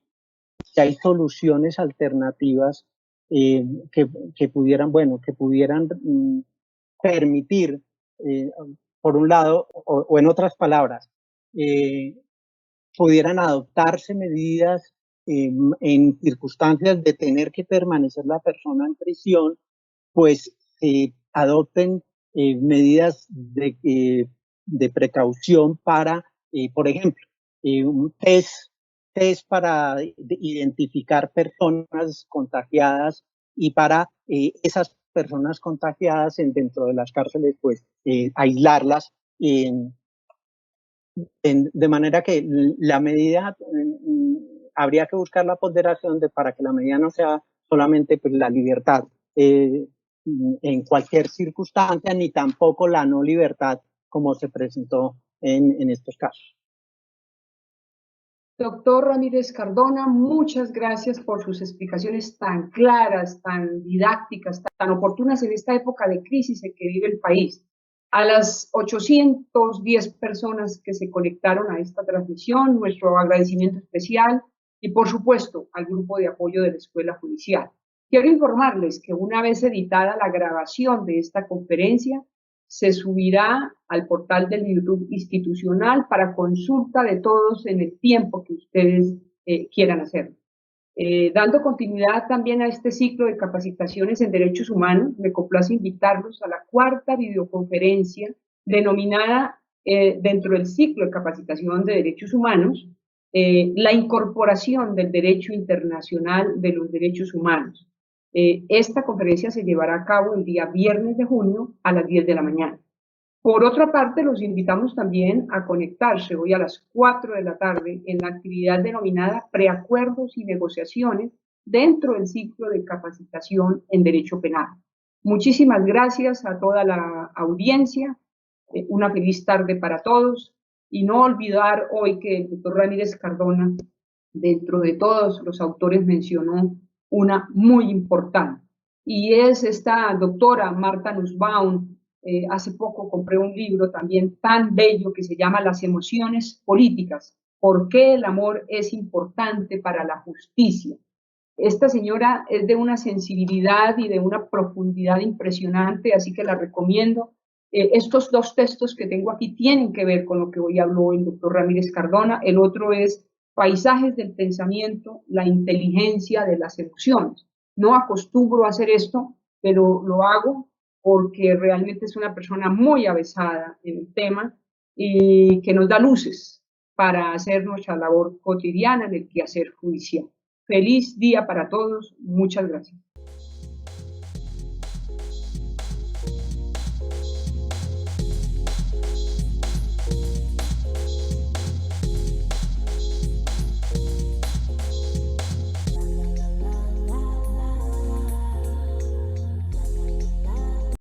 soluciones alternativas eh, que, que pudieran permitir, eh, por un lado, o en otras palabras, eh, pudieran adoptarse medidas en circunstancias de tener que permanecer la persona en prisión, pues se adopten medidas de precaución para, por ejemplo, un test para identificar personas contagiadas y para esas personas contagiadas dentro de las cárceles, pues aislarlas. De manera que la medida, habría que buscar la ponderación para que la medida no sea solamente pues, la libertad en cualquier circunstancia, ni tampoco la no libertad como se presentó en estos casos. Doctor Ramírez Cardona, muchas gracias por sus explicaciones tan claras, tan didácticas, tan oportunas en esta época de crisis en que vive el país. A las 810 personas que se conectaron a esta transmisión, nuestro agradecimiento especial y, por supuesto, al grupo de apoyo de la Escuela Judicial. Quiero informarles que una vez editada la grabación de esta conferencia, se subirá al portal del YouTube institucional para consulta de todos en el tiempo que ustedes quieran hacerlo. Dando continuidad también a este ciclo de capacitaciones en derechos humanos, me complace invitarlos a la cuarta videoconferencia denominada dentro del ciclo de capacitación de derechos humanos, la incorporación del derecho internacional de los derechos humanos. Esta conferencia se llevará a cabo el día viernes de junio a las 10 de la mañana. Por otra parte, los invitamos también a conectarse hoy a las 4 de la tarde en la actividad denominada Preacuerdos y Negociaciones dentro del ciclo de capacitación en Derecho Penal. Muchísimas gracias a toda la audiencia, una feliz tarde para todos y no olvidar hoy que el doctor Ramírez Cardona, dentro de todos los autores, mencionó una muy importante y es esta doctora Marta Nussbaum. Hace poco compré un libro también tan bello que se llama Las emociones políticas, ¿por qué el amor es importante para la justicia? Esta señora es de una sensibilidad y de una profundidad impresionante, así que la recomiendo. Estos dos textos que tengo aquí tienen que ver con lo que hoy habló el doctor Ramírez Cardona. El otro es Paisajes del pensamiento, la inteligencia de las emociones. No acostumbro a hacer esto, pero lo hago porque realmente es una persona muy avesada en el tema y que nos da luces para hacer nuestra labor cotidiana en el quehacer judicial. Feliz día para todos. Muchas gracias.